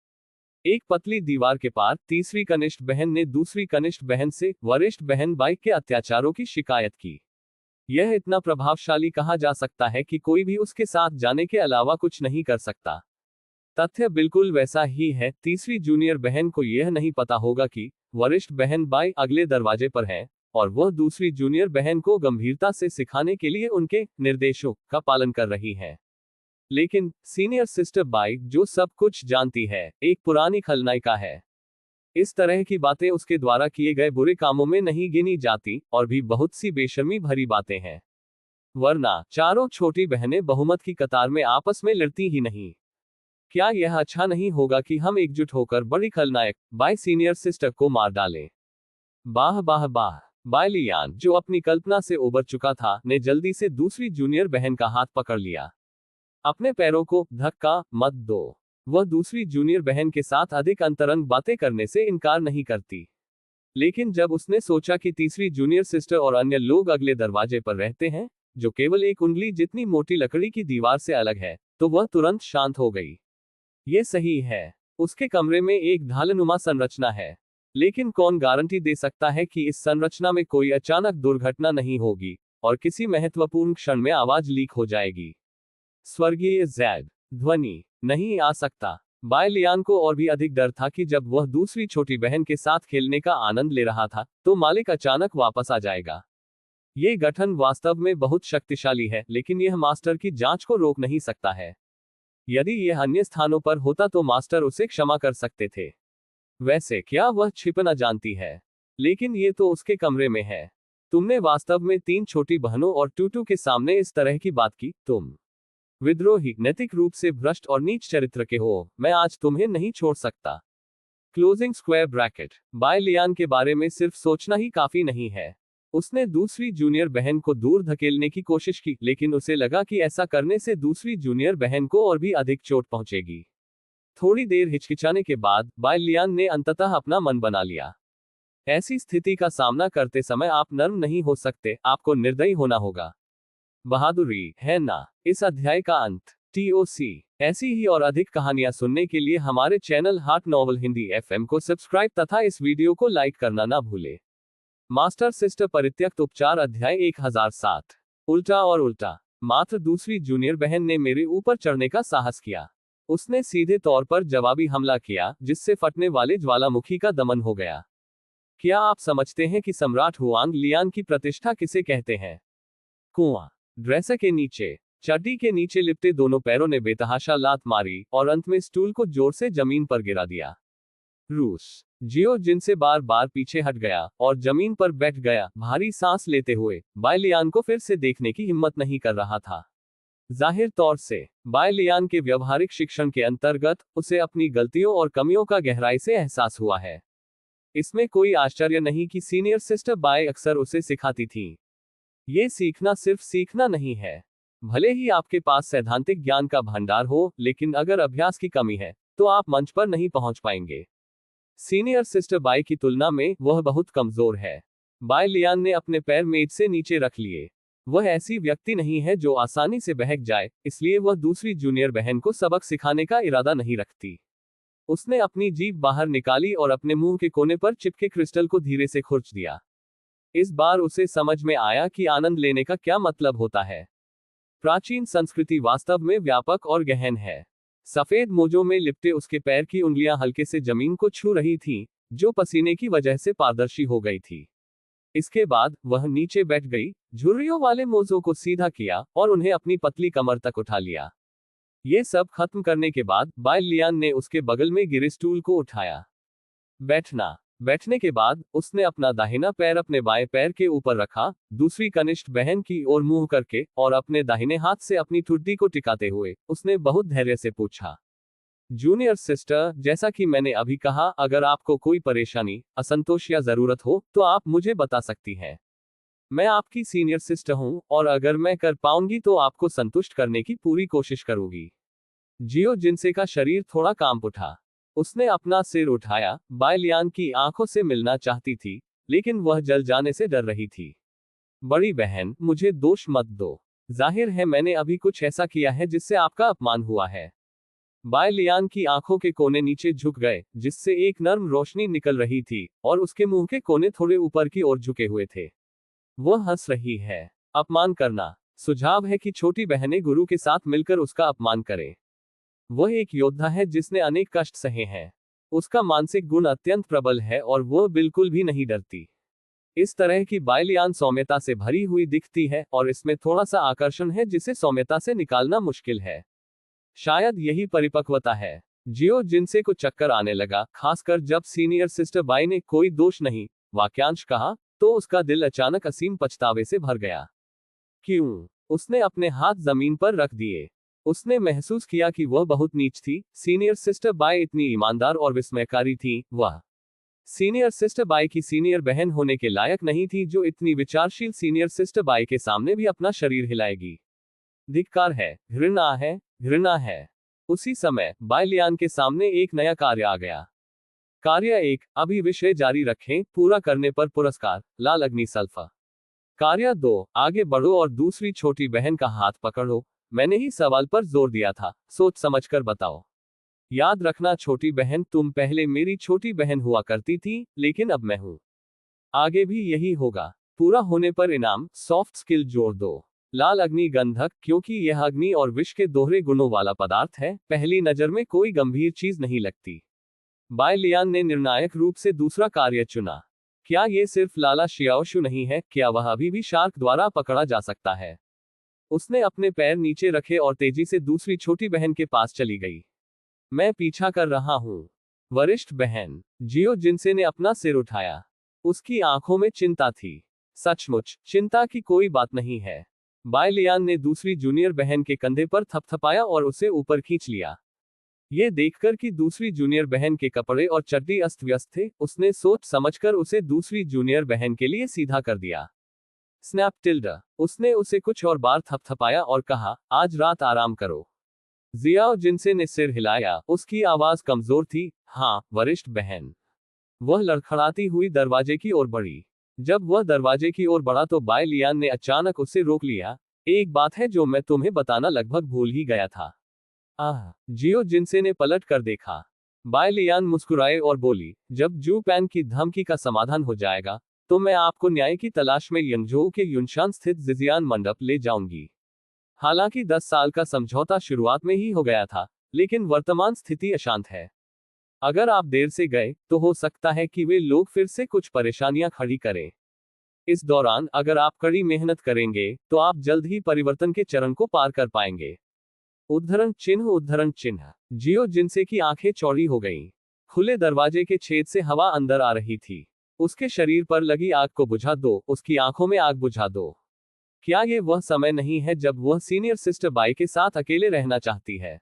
एक पतली दीवार के पार तीसरी कनिष्ठ बहन ने दूसरी कनिष्ठ बहन से वरिष्ठ बहन बाय के अत्याचारों की शिकायत की। यह इतना प्रभावशाली कहा जा सकता है कि कोई भी उसके साथ जाने के अलावा कुछ नहीं कर सकता। तथ्य बिल्कुल वैसा ही है। तीसरी जूनियर बहन को यह नहीं पता होगा कि वरिष्ठ बहन बाय अगले दरवाजे पर है और वह दूसरी जूनियर बहन को गंभीरता से सिखाने के लिए उनके निर्देशों का पालन कर रही है। लेकिन सीनियर सिस्टर बाय, जो सब कुछ जानती है, एक पुरानी खलनायिका है। इस तरह की बातें उसके द्वारा किए गए बुरे कामों में नहीं गिनी जाती, और भी बहुत सी बेशर्मी भरी बातें हैं। वरना चारों छोटी बहनें बहुमत की कतार में आपस में लड़ती ही नहीं। क्या यह अच्छा नहीं होगा कि हम एकजुट होकर बड़ी खलनायक बाय सीनियर सिस्टर को मार डालें? बाह बाह बाह। बाय लियान, जो अपनी कल्पना से उबर चुका था, ने जल्दी से दूसरी जूनियर बहन का हाथ पकड़ लिया। अपने पैरों को धक्का मत दो। वह दूसरी जूनियर बहन के साथ अधिक अंतरंग बातें करने से इनकार नहीं करती। लेकिन जब उसने सोचा कि तीसरी जूनियर सिस्टर और अन्य लोग अगले दरवाजे पर रहते हैं, जो केवल एक उंगली जितनी मोटी लकड़ी की दीवार से अलग है, तो वह तुरंत शांत हो गई। ये सही है। उसके कमरे में एक ढालनुमा संरचना है, लेकिन कौन गारंटी दे सकता है कि इस संरचना में कोई अचानक दुर्घटना नहीं होगी और किसी महत्वपूर्ण क्षण में आवाज लीक हो जाएगी। स्वर्गीय जैड ध्वनि नहीं आ सकता। बाय लियान को और भी अधिक डर था कि जब वह दूसरी छोटी बहन के साथ खेलने का आनंद ले रहा था, तो मालिक अचानक वापस आ जाएगा। ये गठन वास्तव में बहुत शक्तिशाली है, लेकिन यह मास्टर की जांच को रोक नहीं सकता है। यदि यह अन्य स्थानों पर होता तो मास्टर उसे क्षमा कर सकते थे। वैसे क्या वह छिपना जानती है? लेकिन ये तो उसके कमरे में है। तुमने वास्तव में 3 छोटी बहनों और टूटू के सामने इस तरह की बात की। तुम विद्रोही, नैतिक रूप से भ्रष्ट और नीच चरित्र के हो। मैं आज तुम्हें नहीं छोड़ सकता। Closing square bracket. बाय लियान के बारे में सिर्फ सोचना ही काफी नहीं है। उसने दूसरी जूनियर बहन को दूर धकेलने की कोशिश की, लेकिन उसे लगा कि ऐसा करने से दूसरी जूनियर बहन को और भी अधिक चोट पहुंचेगी। थोड़ी देर हिचकिचाने के बाद बाय लियान ने अंततः अपना मन बना लिया। ऐसी स्थिति का सामना करते समय आप नर्म नहीं हो सकते, आपको निर्दयी होना होगा। बहादुरी है ना? इस अध्याय का अंत। TOC। ऐसी ही और अधिक कहानियां सुनने के लिए हमारे चैनल हाट नॉवल हिंदी FM को सब्सक्राइब तथा इस वीडियो को लाइक करना ना भूले। मास्टर सिस्टर परित्यक्त उपचार अध्याय 1007। उल्टा और उल्टा। मात्र दूसरी जूनियर बहन ने मेरे ऊपर चढ़ने का साहस किया। उसने सीधे तौर पर जवाबी हमला किया, जिससे फटने वाले ज्वालामुखी का दमन हो गया। क्या आप समझते हैं कि सम्राट हुआंग लियान की प्रतिष्ठा किसे कहते हैं? कुआं। ड्रेसर के नीचे, चड्डी के नीचे लिपटे दोनों पैरों ने बेतहाशा लात मारी और अंत में स्टूल को जोर से जमीन पर गिरा दिया। रूस। जियो, जिनसे बार बार पीछे हट गया और जमीन पर बैठ गया, भारी सांस लेते हुए बाय लियान को फिर से देखने की हिम्मत नहीं कर रहा था। जाहिर तौर से बाय लियान के व्यवहारिक शिक्षण के अंतर्गत उसे अपनी गलतियों और कमियों का गहराई से एहसास हुआ है। इसमें कोई आश्चर्य नहीं कि सीनियर सिस्टर बाय अक्सर उसे सिखाती थी। ये सीखना सिर्फ सीखना नहीं है। भले ही आपके पास सैद्धांतिक ज्ञान का भंडार हो, लेकिन अगर अभ्यास की कमी है तो आप मंच पर नहीं पहुंच पाएंगे। सीनियर सिस्टर बाय की तुलना में वह बहुत कमजोर है। बाय लियान ने अपने पैर मेज से नीचे रख लिए। वह ऐसी व्यक्ति नहीं है जो आसानी से बहक जाए, इसलिए वह दूसरी जूनियर बहन को सबक सिखाने का इरादा नहीं रखती। उसने अपनी जीभ बाहर निकाली और अपने मुंह के कोने पर चिपके क्रिस्टल को धीरे से खुरच दिया। इस बार उसे समझ में आया कि आनंद लेने का क्या मतलब होता है। प्राचीन संस्कृति वास्तव में व्यापक और गहन है। सफेद मोजों में लिपटे उसके पैर की उंगलियां हल्के से जमीन को छू रही थीं, जो पसीने की वजह से पारदर्शी हो गई थी। इसके बाद वह नीचे बैठ गई, झुर्रियों वाले मोजों को सीधा किया और उन्हें अपनी पतली कमर तक उठा लिया। ये सब खत्म करने के बाद बाय लियान ने उसके बगल में गिरे स्टूल को उठाया। बैठने के बाद उसने अपना दाहिना पैर अपने बाएं पैर के ऊपर रखा, दूसरी कनिष्ठ बहन की ओर मुंह करके और अपने दाहिने हाथ से अपनी ठुड्डी को टिकाते हुए उसने बहुत धैर्य से पूछा, जूनियर सिस्टर, जैसा कि मैंने अभी कहा, अगर आपको कोई परेशानी, असंतोष या जरूरत हो तो आप मुझे बता सकती हैं। मैं आपकी सीनियर सिस्टर हूं और अगर मैं कर पाऊंगी तो आपको संतुष्ट करने की पूरी कोशिश करूंगी। जियो जिनसे का शरीर थोड़ा कांप उठा। उसने अपना सिर उठाया। बाय लियान की आंखों से मिलना चाहती थी, लेकिन वह जल जाने से डर रही थी। बड़ी बहन, मुझे दोष मत दो। जाहिर है मैंने अभी कुछ ऐसा किया है जिससे आपका अपमान हुआ है। बाय लियान की आंखों के कोने नीचे झुक गए, जिससे एक नर्म रोशनी निकल रही थी और उसके मुंह के कोने थोड़े ऊपर की ओर झुके हुए थे। वह हंस रही है। अपमान करना। सुझाव है कि छोटी बहनें गुरु के साथ मिलकर उसका अपमान करें। वह एक योद्धा है जिसने अनेक कष्ट सहे हैं। उसका मानसिक गुण अत्यंत प्रबल है और वह बिल्कुल भी नहीं डरती। इस तरह की बाय लियान सौम्यता से भरी हुई दिखती है और इसमें थोड़ा सा आकर्षण है जिसे सौम्यता से निकालना मुश्किल है। शायद यही परिपक्वता है। जियो जिनसे को चक्कर आने लगा, खासकर जब सीनियर सिस्टर बाय ने कोई दोष नहीं वाक्यांश कहा, तो उसका दिल अचानक असीम पछतावे से भर गया। क्यों? उसने अपने हाथ जमीन पर रख दिए। उसने महसूस किया कि वह बहुत नीच थी। सीनियर सिस्टर बाय इतनी ईमानदार और विस्मयकारी थी। वह सीनियर सिस्टर बाय की सीनियर बहन होने के लायक नहीं थी, जो इतनी विचारशील सीनियर सिस्टर बाय के सामने भी अपना शरीर हिलाएगी। धिक्कार है, घृणा है, घृणा है। उसी समय बाय लियान के सामने एक नया कार्य आ गया। कार्य 1, अभी विषय जारी रखें, पूरा करने पर पुरस्कार, लाल अग्नि सल्फा। कार्य 2, आगे बढ़ो और दूसरी छोटी बहन का हाथ पकड़ो। मैंने ही सवाल पर जोर दिया था, सोच समझकर बताओ। याद रखना छोटी बहन, तुम पहले मेरी छोटी बहन हुआ करती थी, लेकिन अब मैं हूं। आगे भी यही होगा। पूरा होने पर इनाम, सॉफ्ट स्किल जोड़ दो। लाल अग्नि गंधक, क्योंकि यह अग्नि और विष के दोहरे गुणों वाला पदार्थ है, पहली नजर में कोई गंभीर चीज नहीं लगती। बाय लियान ने निर्णायक रूप से दूसरा कार्य चुना। क्या यह सिर्फ लाला शियाओशु नहीं है, क्या वह अभी भी शार्क द्वारा पकड़ा जा सकता है? उसने अपने पैर नीचे रखे और तेजी से दूसरी छोटी बहन के पास चली गई। मैं पीछा कर रहा हूं। वरिष्ठ बहन जियो जिनसे ने अपना सिर उठाया। उसकी आंखों में चिंता थी। सचमुच चिंता की कोई बात नहीं है। बाय लियान ने दूसरी जूनियर बहन के कंधे पर थपथपाया और उसे ऊपर खींच लिया। ये देखकर कि दूसरी जूनियर बहन के कपड़े और चड्डी अस्त व्यस्त थे, उसने सोच समझकर उसे दूसरी जूनियर बहन के लिए सीधा कर दिया। Snap tilde. उसने उसे कुछ और बार थपथपाया और कहा, आज रात आराम करो। जियाओ जिनसे ने सिर हिलाया। उसकी आवाज कमजोर थी। हाँ, वरिष्ठ बहन। वह लड़खड़ाती हुई दरवाजे की ओर बढ़ी। जब वह दरवाजे की ओर बढ़ा तो बाय लियान ने अचानक उसे रोक लिया। एक बात है जो मैं तुम्हें बताना लगभग भूल ही गया था। जियो जिनसे ने पलट कर देखा। बाय लियान मुस्कुराए और बोली, जब जू पैन की धमकी का समाधान हो जाएगा तो मैं आपको न्याय की तलाश में यंगझोउ के युनशान स्थित जिजियान मंडप ले जाऊंगी। हालांकि 10 साल का समझौता शुरुआत में ही हो गया था, लेकिन वर्तमान स्थिति अशांत है। अगर आप देर से गए तो हो सकता है कि वे लोग फिर से कुछ परेशानियां खड़ी करें। इस दौरान अगर आप कड़ी मेहनत करेंगे तो आप जल्द ही परिवर्तन के चरण को पार कर पाएंगे। उद्धरण चिन्ह। जियो जिनसे की आंखें चौड़ी हो गईं। खुले दरवाजे के छेद से हवा अंदर आ रही थी। उसके शरीर पर लगी आग को बुझा दो, उसकी आंखों में आग बुझा दो। क्या ये वह समय नहीं है जब वह सीनियर सिस्टर बाई के साथ अकेले रहना चाहती है?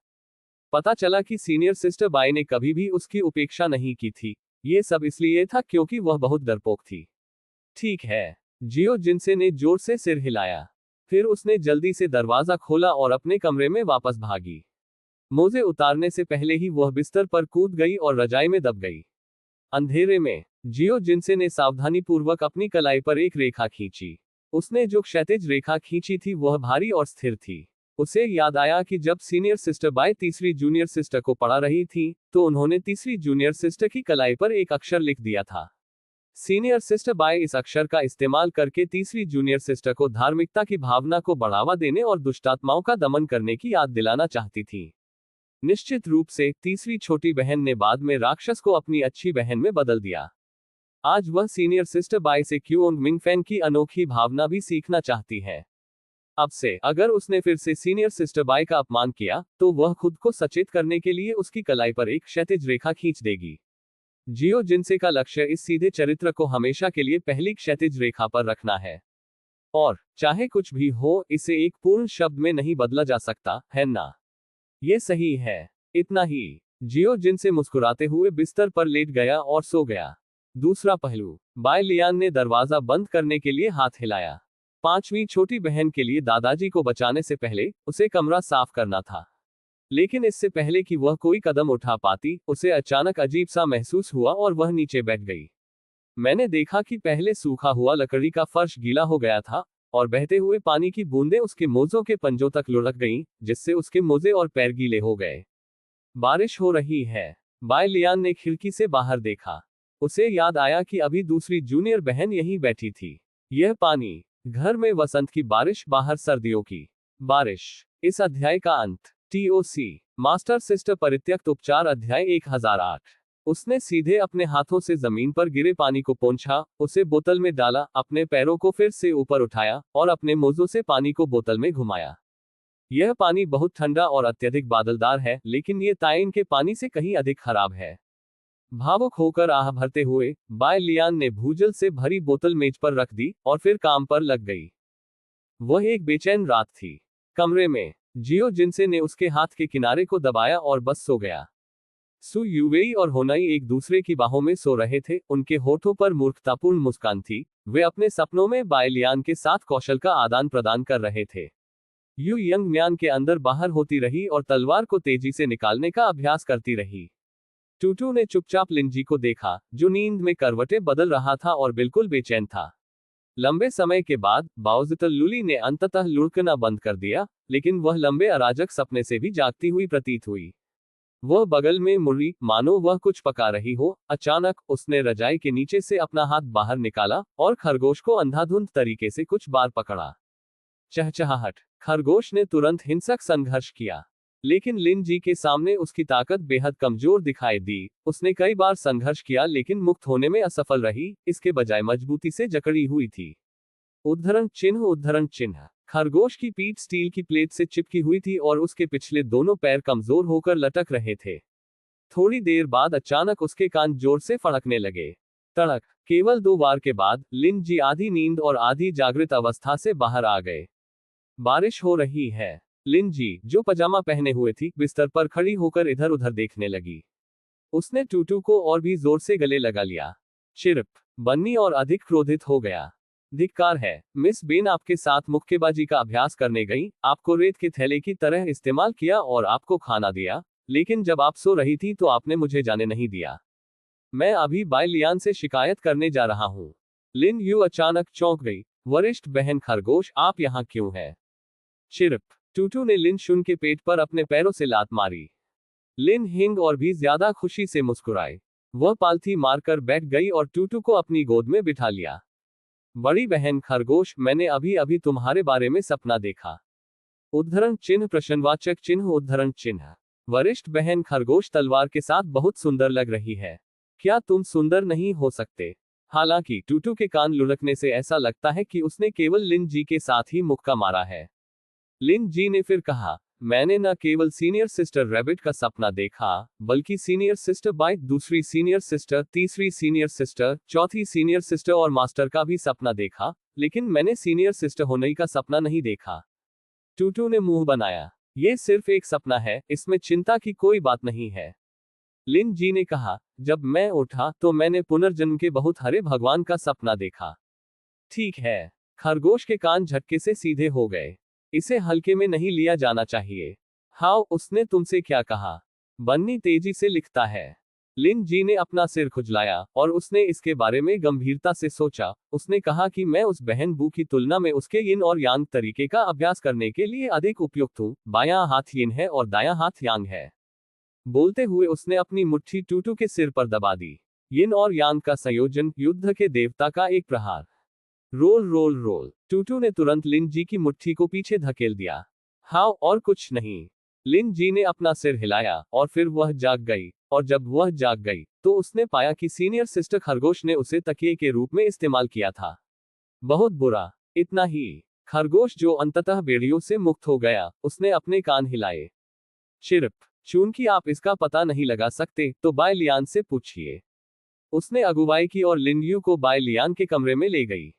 पता चला कि सीनियर सिस्टर बाई ने कभी भी उसकी उपेक्षा नहीं की थी। ये सब इसलिए था क्योंकि वह बहुत डरपोक थी। ठीक है, जियो जिनसे ने जोर से सिर हिलाया। फिर उसने जल्दी से दरवाजा खोला और अपने कमरे में वापस भागी। मोजे उतारने से पहले ही वह बिस्तर पर कूद गई और रजाई में दब गई। अंधेरे में जियो जिनसे ने सावधानीपूर्वक अपनी कलाई पर एक रेखा खींची। उसने जो क्षैतिज रेखा खींची थी वह भारी और स्थिर थी। उसे याद आया कि जब सीनियर सिस्टर बाय तीसरी जूनियर सिस्टर को पढ़ा रही थी तो उन्होंने तीसरी जूनियर सिस्टर की कलाई पर एक अक्षर लिख दिया था। सीनियर सिस्टर बाय इस अक्षर का इस्तेमाल करके तीसरी जूनियर सिस्टर को धार्मिकता की भावना को बढ़ावा देने और दुष्टात्माओं का दमन करने की याद दिलाना चाहती थी। निश्चित रूप से तीसरी छोटी बहन ने बाद में राक्षस को अपनी अच्छी बहन में बदल दिया। आज वह सीनियर सिस्टर बाय से क्यूओंग मिंगफैन की अनोखी भावना भी सीखना चाहती है। अब से अगर उसने फिर से सीनियर सिस्टर बाय का अपमान किया तो वह खुद को सचेत करने के लिए उसकी कलाई पर एक क्षैतिज रेखा खींच देगी। जियो जिनसे का लक्ष्य इस सीधे चरित्र को हमेशा के लिए पहली क्षैतिज रेखा पर रखना है। और चाहे कुछ भी हो, इसे एक पूर्ण शब्द में नहीं बदला जा सकता, है ना? ये सही है। इतना ही। जियो जिनसे मुस्कुराते हुए बिस्तर पर लेट गया और सो गया। दूसरा पहलू, बाय लियान ने दरवाजा बंद करने के लिए हाथ हिलाया। पांचवी छोटी बहन के लिए दादाजी को बचाने से पहले उसे कमरा साफ करना था। लेकिन इससे पहले कि वह कोई कदम उठा पाती, उसे अचानक अजीब सा महसूस हुआ और वह नीचे बैठ गई। मैंने देखा कि पहले सूखा हुआ लकड़ी का फर्श गीला हो गया था और बहते हुए पानी की बूंदें उसके मोजों के पंजों तक लुढ़क गईं, जिससे उसके मोजे और पैर गीले हो गए। बारिश हो रही है। बाय लियान ने खिड़की से बाहर देखा। उसे याद आया कि अभी दूसरी जूनियर बहन यहीं बैठी थी। यह पानी, घर में वसंत की बारिश, बाहर सर्दियों की बारिश। इस अध्याय का अंत। TOC मास्टर सिस्टर परित्यक्त उपचार अध्याय 1008। उसने सीधे अपने हाथों से जमीन पर गिरे पानी को पोंछा, उसे बोतल में डाला, अपने पैरों को फिर से ऊपर उठाया और अपने मोजों से पानी को बोतल में घुमाया। यह पानी बहुत ठंडा और अत्यधिक बादलदार है, लेकिन यह ताइन के पानी से कहीं अधिक खराब है। भावुक होकर आह भरते हुए बाय लियान ने भूजल से भरी बोतल मेज पर रख दी और फिर काम पर लग गई। वह एक बेचैन रात थी। कमरे में जियो जिनसे ने उसके हाथ के किनारे को दबाया और बस सो गया। सु यूवेई और होनाई एक दूसरे की बाहों में सो रहे थे। उनके होठों पर मूर्खतापूर्ण मुस्कान थी। वे अपने सपनों में बाय लियान के साथ कौशल का आदान प्रदान कर रहे थे। यू यंग म्यान के अंदर बाहर होती रही और तलवार को तेजी से निकालने का अभ्यास करती रही। टूटू ने चुपचाप लिंजी को देखा, जो नींद में करवटें बदल रहा था और बिल्कुल बेचैन था। लंबे समय के बाद बाओजितल लुली ने अंततः लुढ़कना बंद कर दिया, लेकिन वह लंबे अराजक सपने से भी जागती हुई प्रतीत हुई। वह बगल में मुड़ी, मानो वह कुछ पका रही हो। अचानक उसने रजाई के नीचे से अपना हाथ बाहर निकाला और खरगोश को अंधाधुंध तरीके से कुछ बार पकड़ा। चहचहाहट। खरगोश ने तुरंत हिंसक संघर्ष किया, लेकिन लिन जी के सामने उसकी ताकत बेहद कमजोर दिखाई दी। उसने कई बार संघर्ष किया लेकिन मुक्त होने में असफल रही, इसके बजाय मजबूती से जकड़ी हुई थी। उद्धरण चिन्ह। उद्धरण चिन्ह। खरगोश की पीठ स्टील की प्लेट से चिपकी हुई थी और उसके पिछले दोनों पैर कमजोर होकर लटक रहे थे। थोड़ी देर बाद अचानक उसके कान जोर से फड़कने लगे। तड़क। केवल 2 बार के बाद लिन जी आधी नींद और आधी जागृत अवस्था से बाहर आ गए। बारिश हो रही है। लिन जी, जो पजामा पहने हुए थी, बिस्तर पर खड़ी होकर इधर उधर देखने लगी। उसने टूटू को और भी जोर से गले लगा लिया। चिरप। बन्नी और अधिक क्रोधित हो गया। धिक्कार है, मिस बेन आपके साथ मुक्केबाजी का अभ्यास करने गई, आपको रेत के थैले की तरह इस्तेमाल किया और आपको खाना दिया, लेकिन जब आप सो रही थी तो आपने मुझे जाने नहीं दिया। मैं अभी बाय लियान से शिकायत करने जा रहा हूँ। लिन यू अचानक चौंक गई। वरिष्ठ बहन खरगोश, आप यहाँ क्यों हैं? चिरप। टूटू ने लिन शुन के पेट पर अपने पैरों से लात मारी। लिन हिंग और भी ज्यादा खुशी से मुस्कुराए। वह पालथी मारकर बैठ गई और टूटू को अपनी गोद में बिठा लिया। बड़ी बहन खरगोश, मैंने अभी अभी तुम्हारे बारे में सपना देखा। उद्धरण चिन्ह प्रश्नवाचक चिन्ह। उद्धरण चिन्ह। वरिष्ठ बहन खरगोश तलवार के साथ बहुत सुंदर लग रही है। क्या तुम सुंदर नहीं हो सकते? हालांकि टूटू के कान लुढ़कने से ऐसा लगता है कि उसने केवल लिन जी के साथ ही मुक्का मारा है। लिन जी ने फिर कहा, मैंने न केवल सीनियर सिस्टर रैबिट का सपना देखा, बल्कि सीनियर सिस्टर बाय, दूसरी सीनियर सिस्टर, तीसरी सीनियर सिस्टर, चौथी सीनियर सिस्टर और मास्टर का भी सपना देखा। लेकिन मैंने सीनियर सिस्टर होने का सपना नहीं देखा। टूटू ने मुंह बनाया। ये सिर्फ एक सपना है, इसमें चिंता की कोई बात नहीं है। लिन जी ने कहा, जब मैं उठा तो मैंने पुनर्जन्म के बहुत हरे भगवान का सपना देखा। ठीक है। खरगोश के कान झटके से सीधे हो गए। इसे हल्के में नहीं लिया जाना चाहिए। हाँ, उसने तुमसे क्या कहा? बन्नी तेजी से लिखता है। लिन जी ने अपना सिर खुजलाया और उसने इसके बारे में गंभीरता से सोचा। उसने कहा कि मैं उस बहन बू की तुलना में उसके यिन और यांग तरीके का अभ्यास करने के लिए अधिक उपयुक्त हूँ। बायां हाथ यिन है और दायां हाथ यांग है। बोलते हुए उसने अपनी मुट्ठी टूटू के सिर पर दबा दी। यिन और यांग का संयोजन, युद्ध के देवता का एक प्रहार। Role role role. टूटू ने तुरंत लिन जी की मुट्ठी को पीछे धकेल दिया। हाँ, और कुछ नहीं। लिन जी ने अपना सिर हिलाया और फिर वह जाग गई, और जब वह जाग गई तो उसने पाया कि सीनियर सिस्टर खरगोश ने उसे तकिए के रूप में इस्तेमाल किया था। बहुत बुरा। इतना ही। खरगोश जो अंततः बेड़ियों से मुक्त हो गया, उसने अपने कान हिलाए। शिर्प, चूंकि आप इसका पता नहीं लगा सकते तो बाय लियान से पूछिए। उसने अगुवाई की और लिनयू को बाय लियान के कमरे में ले गई।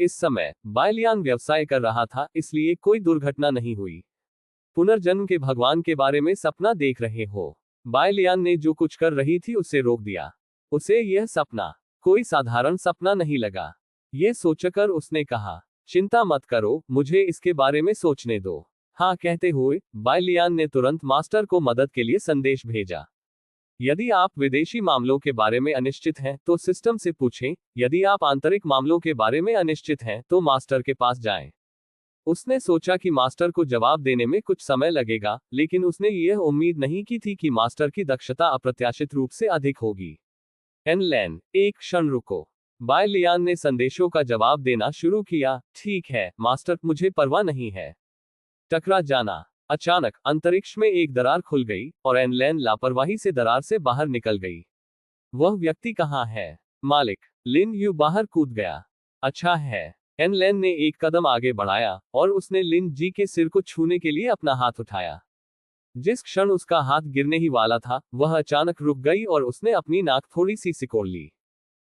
इस समय बाय लियान व्यवसाय कर रहा था, इसलिए कोई दुर्घटना नहीं हुई। पुनर्जन्म के भगवान के बारे में सपना देख रहे हो। बाय लियान ने जो कुछ कर रही थी उसे रोक दिया। उसे यह सपना कोई साधारण सपना नहीं लगा। ये सोचकर उसने कहा, चिंता मत करो, मुझे इसके बारे में सोचने दो। हाँ कहते हुए बाय लियान ने तुरंत मास्टर को मदद के लिए संदेश भेजा। यदि आप विदेशी मामलों के बारे में अनिश्चित हैं तो सिस्टम से पूछें। यदि आप आंतरिक मामलों के बारे में अनिश्चित हैं तो मास्टर के पास जाएं। उसने सोचा कि मास्टर को जवाब देने में कुछ समय लगेगा, लेकिन उसने यह उम्मीद नहीं की थी कि मास्टर की दक्षता अप्रत्याशित रूप से अधिक होगी। एनलैन, एक क्षण रुको। बाय लियान ने संदेशों का जवाब देना शुरू किया। ठीक है मास्टर, मुझे परवाह नहीं है। टकरा जाना। अचानक अंतरिक्ष में एक दरार खुल गई और एनलैन लापरवाही से दरार से बाहर निकल गई। वह व्यक्ति कहाँ है? मालिक। लिन यू बाहर कूद गया। अच्छा है। एनलैन ने एक कदम आगे बढ़ाया और उसने लिन जी के सिर को छूने के लिए अपना हाथ उठाया। जिस क्षण उसका हाथ गिरने ही वाला था, वह अचानक रुक गई और उसने अपनी नाक थोड़ी सी सिकोड़ ली।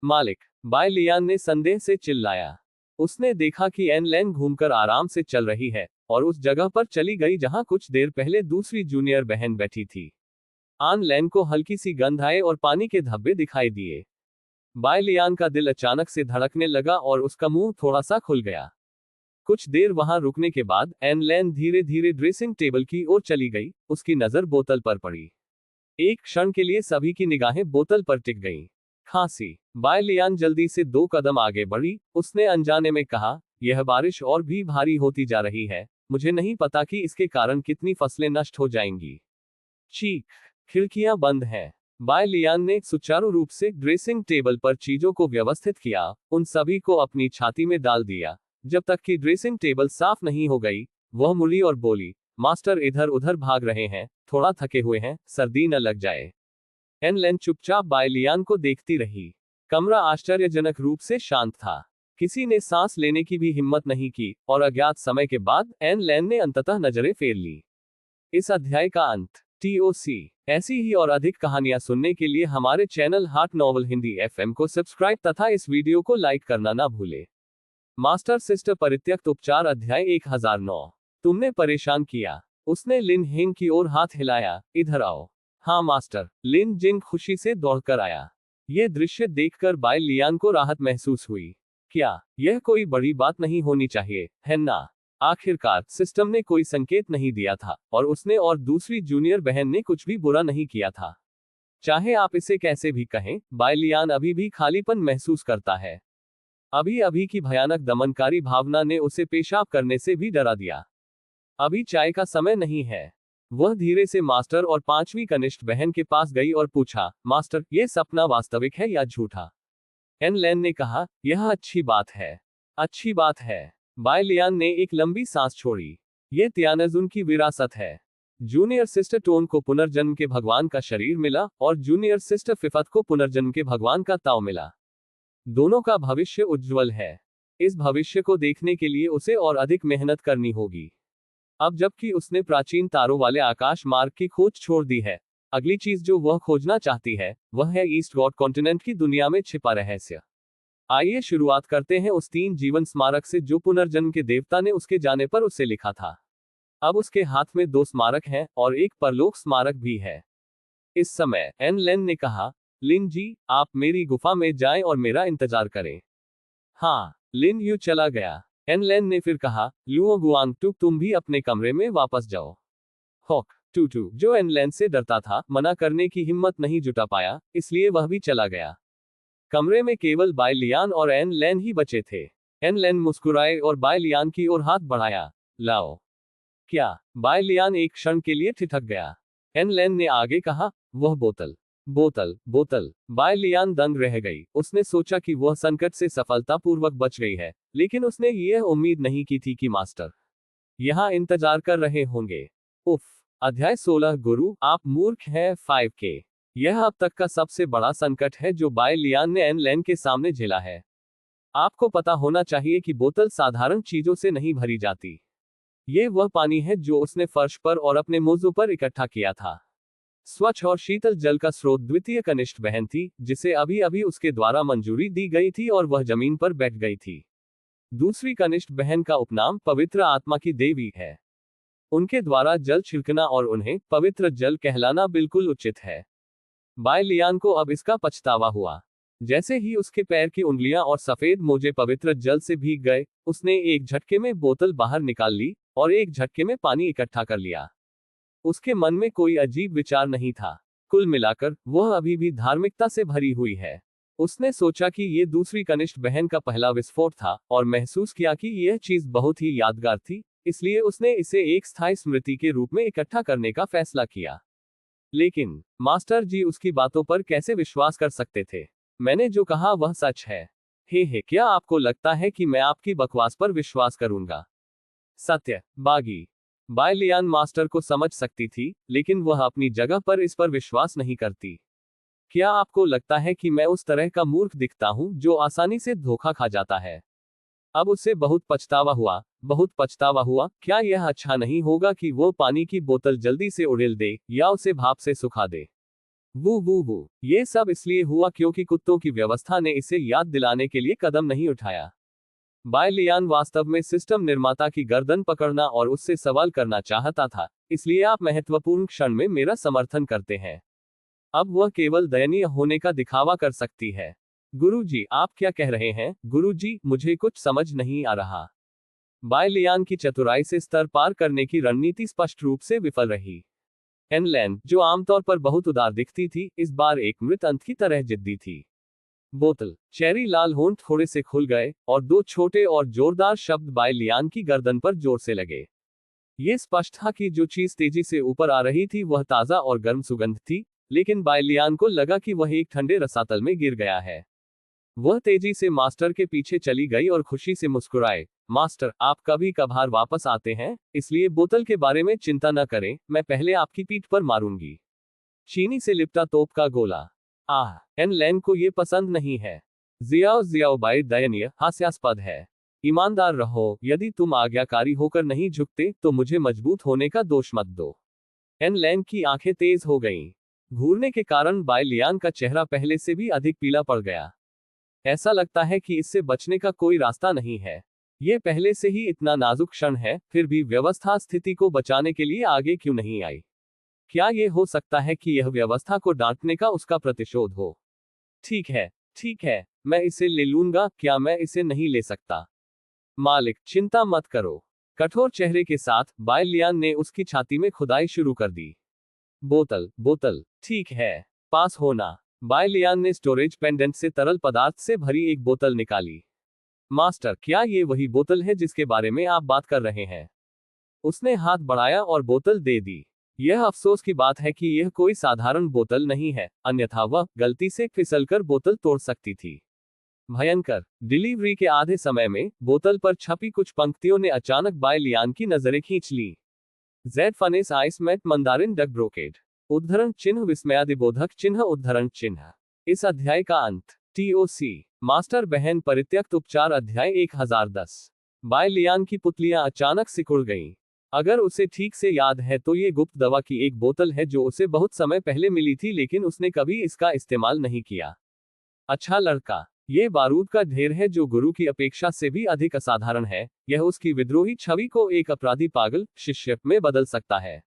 मालिक। बाय लियान ने संदेह से चिल्लाया। उसने देखा कि एनलैन घूमकर आराम से चल रही है और उस जगह पर चली गई जहां कुछ देर पहले दूसरी जूनियर बहन बैठी थी। आन लैन को हल्की सी गंध आई और पानी के धब्बे दिखाई दिए। बाय लियान का दिल अचानक से धड़कने लगा और उसका मुंह थोड़ा सा खुल गया। कुछ देर वहां रुकने के बाद एनलैन धीरे धीरे ड्रेसिंग टेबल की ओर चली गई। उसकी नजर बोतल पर पड़ी। एक क्षण के लिए सभी की निगाहें बोतल पर टिक गईं। खांसी। बाय लियान जल्दी से 2 कदम आगे बढ़ी। उसने अनजाने में कहा, यह बारिश और भी भारी होती जा रही है। मुझे नहीं पता कि इसके कारण कितनी फसलें नष्ट हो जाएंगी। चीख। खिड़कियां बंद हैं। बाय लियान ने सुचारू रूप से ड्रेसिंग टेबल पर चीजों को व्यवस्थित किया, उन सभी को अपनी छाती में डाल दिया। जब तक कि ड्रेसिंग टेबल साफ नहीं हो गई, वह मुड़ी और बोली, मास्टर इधर उधर भाग रहे हैं, थोड़ा थके हुए हैं, सर्दी न लग जाए। एनलैन चुपचाप बाय लियान को देखती रही। कमरा आश्चर्यजनक रूप से शांत था। किसी ने सांस लेने की भी हिम्मत नहीं की और अज्ञात समय के बाद एनलैन ने अंततः नजरें फेर ली। इस अध्याय का अंत। TOC। ऐसी ही और अधिक कहानियां सुनने के लिए हमारे चैनल हाट नॉवल हिंदी FM को सब्सक्राइब तथा इस वीडियो को लाइक करना ना भूले। मास्टर सिस्टर परित्यक्त उपचार अध्याय 1009। तुमने परेशान किया। उसने लिन हेंग की ओर हाथ हिलाया। इधर आओ। हाँ मास्टर। लिन जिंग खुशी से दौड़कर आया। यह दृश्य देखकर बाय लियान को राहत महसूस हुई। क्या यह कोई बड़ी बात नहीं होनी चाहिए, है ना? आखिरकार सिस्टम ने कोई संकेत नहीं दिया था और उसने और दूसरी जूनियर बहन ने कुछ भी बुरा नहीं किया था। चाहे आप इसे कैसे भी कहें, बाय लियान अभी भी खालीपन महसूस करता है। अभी अभी की भयानक दमनकारी भावना ने उसे पेशाब करने से भी डरा दिया। अभी चाय का समय नहीं है। वह धीरे से मास्टर और 5वीं कनिष्ठ बहन के पास गई और पूछा, मास्टर, यह सपना वास्तविक है या झूठा? एनलैन ने कहा, यह अच्छी बात है। अच्छी बात है। बाय लियान ने एक लंबी सांस छोड़ी। यह तियानजुन की विरासत है। जूनियर सिस्टर टोन को पुनर्जन्म के भगवान का शरीर मिला और जूनियर सिस्टर फिफत को पुनर्जन्म के भगवान का ताव मिला। दोनों का भविष्य उज्ज्वल है। इस भविष्य को देखने के लिए उसे और अधिक मेहनत करनी होगी। अब जबकि उसने प्राचीन तारों वाले आकाश मार्ग की खोज छोड़ दी है, अगली चीज जो वह खोजना चाहती है, वह है ईस्ट गॉड कॉन्टिनेंट की दुनिया में छिपा रहस्य। आइए शुरुआत करते हैं उस 3 जीवन स्मारक से जो पुनर्जन्म के देवता ने उसके जाने पर उसे लिखा था। अब उसके हाथ में 2 स्मारक हैं और एक परलोक स्मारक भी है। इस समय एन लेन ने कहा, लिन जी, आप मेरी गुफा में जाएं और मेरा इंतजार करें। हाँ, लिन यू चला गया। एन लेन ने फिर कहा, लुओ गुआंगटू, तुम भी अपने कमरे में वापस जाओ। हॉक टूटू, जो एन लेन से डरता था, मना करने की हिम्मत नहीं जुटा पाया, इसलिए वह भी चला गया। कमरे में केवल बाय लियान और एन लेन ही बचे थे। एन लेन मुस्कुराए और बाय लियान की ओर हाथ बढ़ाया। लाओ। क्या? बाय लियान एक क्षण के लिए ठिठक गया। एन लेन ने आगे कहा, वह बोतल। बोतल, बोतल। बाय लियान दंग रह गई। उसने सोचा कि वह संकट से सफलतापूर्वक बच गई है, लेकिन उसने यह उम्मीद नहीं की थी कि मास्टर यहां इंतजार कर रहे होंगे। उफ। अध्याय 16, गुरु, आप मूर्ख हैं 5K। यह अब तक का सबसे बड़ा संकट है जो बाय लियान ने एन लेन के सामने झेला है। आपको पता होना चाहिए कि बोतल साधारण चीजों से नहीं भरी जाती। ये वह पानी है जो उसने फर्श पर और अपने मोज़ों पर इकट्ठा किया था। स्वच्छ और शीतल जल का स्रोत द्वितीय कनिष्ठ बहन थी, जिसे अभी अभी उसके द्वारा मंजूरी दी गई थी और वह जमीन पर बैठ गई थी। दूसरी कनिष्ठ बहन का उपनाम पवित्र आत्मा की देवी है। उनके द्वारा जल छिड़कना और उन्हें पवित्र जल कहलाना बिल्कुल उचित है। बाय लियान को अब इसका पछतावा हुआ। जैसे ही उसके पैर की उंगलियां और सफेद मोजे पवित्र जल से भीग गए, उसने एक झटके में बोतल बाहर निकाल ली और एक झटके में पानी इकट्ठा कर लिया। उसके मन में कोई अजीब विचार नहीं था। कुल मिलाकर वह अभी भी धार्मिकता से भरी हुई है। उसने सोचा कि ये दूसरी कनिष्ठ बहन का पहला विस्फोट था और महसूस किया कि यह चीज बहुत ही यादगार थी, इसलिए उसने इसे एक स्थायी स्मृति के रूप में इकट्ठा करने का फैसला किया। लेकिन मास्टर जी उसकी बातों पर कैसे विश्वास कर सकते थे? मैंने जो कहा वह सच है। हे, क्या आपको लगता है कि मैं आपकी बकवास पर विश्वास करूंगा? सत्य, बागी। बाय लियान मास्टर को समझ सकती थी, लेकिन वह अपनी जगह पर इस पर विश्वास नहीं करती। क्या आपको लगता है कि मैं उस तरह का मूर्ख दिखता हूं जो आसानी से धोखा खा जाता है? अब उसे बहुत पछतावा हुआ, बहुत पछतावा हुआ। क्या यह अच्छा नहीं होगा कि वो पानी की बोतल जल्दी से उड़ेल दे या उसे भाप से सुखा दे? वो ये सब इसलिए हुआ क्योंकि कुत्तों की व्यवस्था ने इसे याद दिलाने के लिए कदम नहीं उठाया। बाय लियान वास्तव में सिस्टम निर्माता की गर्दन पकड़ना और उससे सवाल करना चाहता था, इसलिए आप महत्वपूर्ण क्षण में मेरा समर्थन करते हैं। अब वह केवल दयनीय होने का दिखावा कर सकती है। गुरुजी, आप क्या कह रहे हैं? गुरुजी, मुझे कुछ समझ नहीं आ रहा। बाय लियान की चतुराई से स्तर पार करने की रणनीति स्पष्ट रूप से विफल रही। एन लेन, जो आमतौर पर बहुत उदार दिखती थी, इस बार एक मृत अंत की तरह जिद्दी थी। बोतल। चेरी लाल होंठ थोड़े से खुल गए और 2 छोटे और जोरदार शब्द बाय लियान की गर्दन पर जोर से लगे। ये स्पष्ट था कि जो चीज तेजी से ऊपर आ रही थी वह ताजा और गर्म सुगंध थी, लेकिन बाय लियान को लगा कि वह एक ठंडे रसातल में गिर गया है। वह तेजी से मास्टर के पीछे चली गई और खुशी से मुस्कुराए, मास्टर, आप कभी कभार वापस आते हैं, इसलिए बोतल के बारे में चिंता न करें, मैं पहले आपकी पीठ पर मारूंगी। चीनी से लिपटा तोप का गोला। एन लेन को ये पसंद नहीं है। जियाओ बाई दयनीय, हास्यास्पद है। ईमानदार रहो, यदि तुम आज्ञाकारी होकर नहीं झुकते तो मुझे मजबूत होने का दोष मत दो। एन लेन की आंखें तेज हो गईं। घूरने के कारण बाय लियान का चेहरा पहले से भी अधिक पीला पड़ गया। ऐसा लगता है कि इससे बचने का कोई रास्ता नहीं है। ये पहले से ही इतना नाजुक क्षण है, फिर भी व्यवस्था स्थिति को बचाने के लिए आगे क्यों नहीं आई? क्या यह हो सकता है कि यह व्यवस्था को डांटने का उसका प्रतिशोध हो? ठीक है, मैं इसे ले लूंगा। क्या मैं इसे नहीं ले सकता? मालिक, चिंता मत करो। कठोर चेहरे के साथ बाय लियान ने उसकी छाती में खुदाई शुरू कर दी। बोतल, ठीक है, पास होना। बाय लियान ने स्टोरेज पेंडेंट से तरल पदार्थ से भरी एक बोतल निकाली। मास्टर, क्या ये वही बोतल है जिसके बारे में आप बात कर रहे हैं? उसने हाथ बढ़ाया और बोतल दे दी। यह अफसोस की बात है कि यह कोई साधारण बोतल नहीं है, अन्यथा वह गलती से फिसलकर बोतल तोड़ सकती थी। भयंकर। डिलीवरी के आधे समय में बोतल पर छपी कुछ पंक्तियों ने अचानक बाय लियान की नजरें खींच ली। जेड फनेस ice mat mandarin duck brocade. उद्धरण चिन्ह विस्मयादिबोधक चिन्ह उद्धरण चिन्ह। इस अध्याय का अंत। TOC। मास्टर बहन परित्यक्त उपचार अध्याय 1010। बाय लियान की पुतलियां अचानक सिकुड़ गईं। अगर उसे ठीक से याद है तो ये गुप्त दवा की एक बोतल है जो उसे बहुत समय पहले मिली थी, लेकिन उसने कभी इसका इस्तेमाल नहीं किया। अच्छा लड़का। ये बारूद का ढेर है जो गुरु की अपेक्षा से भी अधिक असाधारण है। यह उसकी विद्रोही छवि को एक अपराधी पागल शिष्य में बदल सकता है।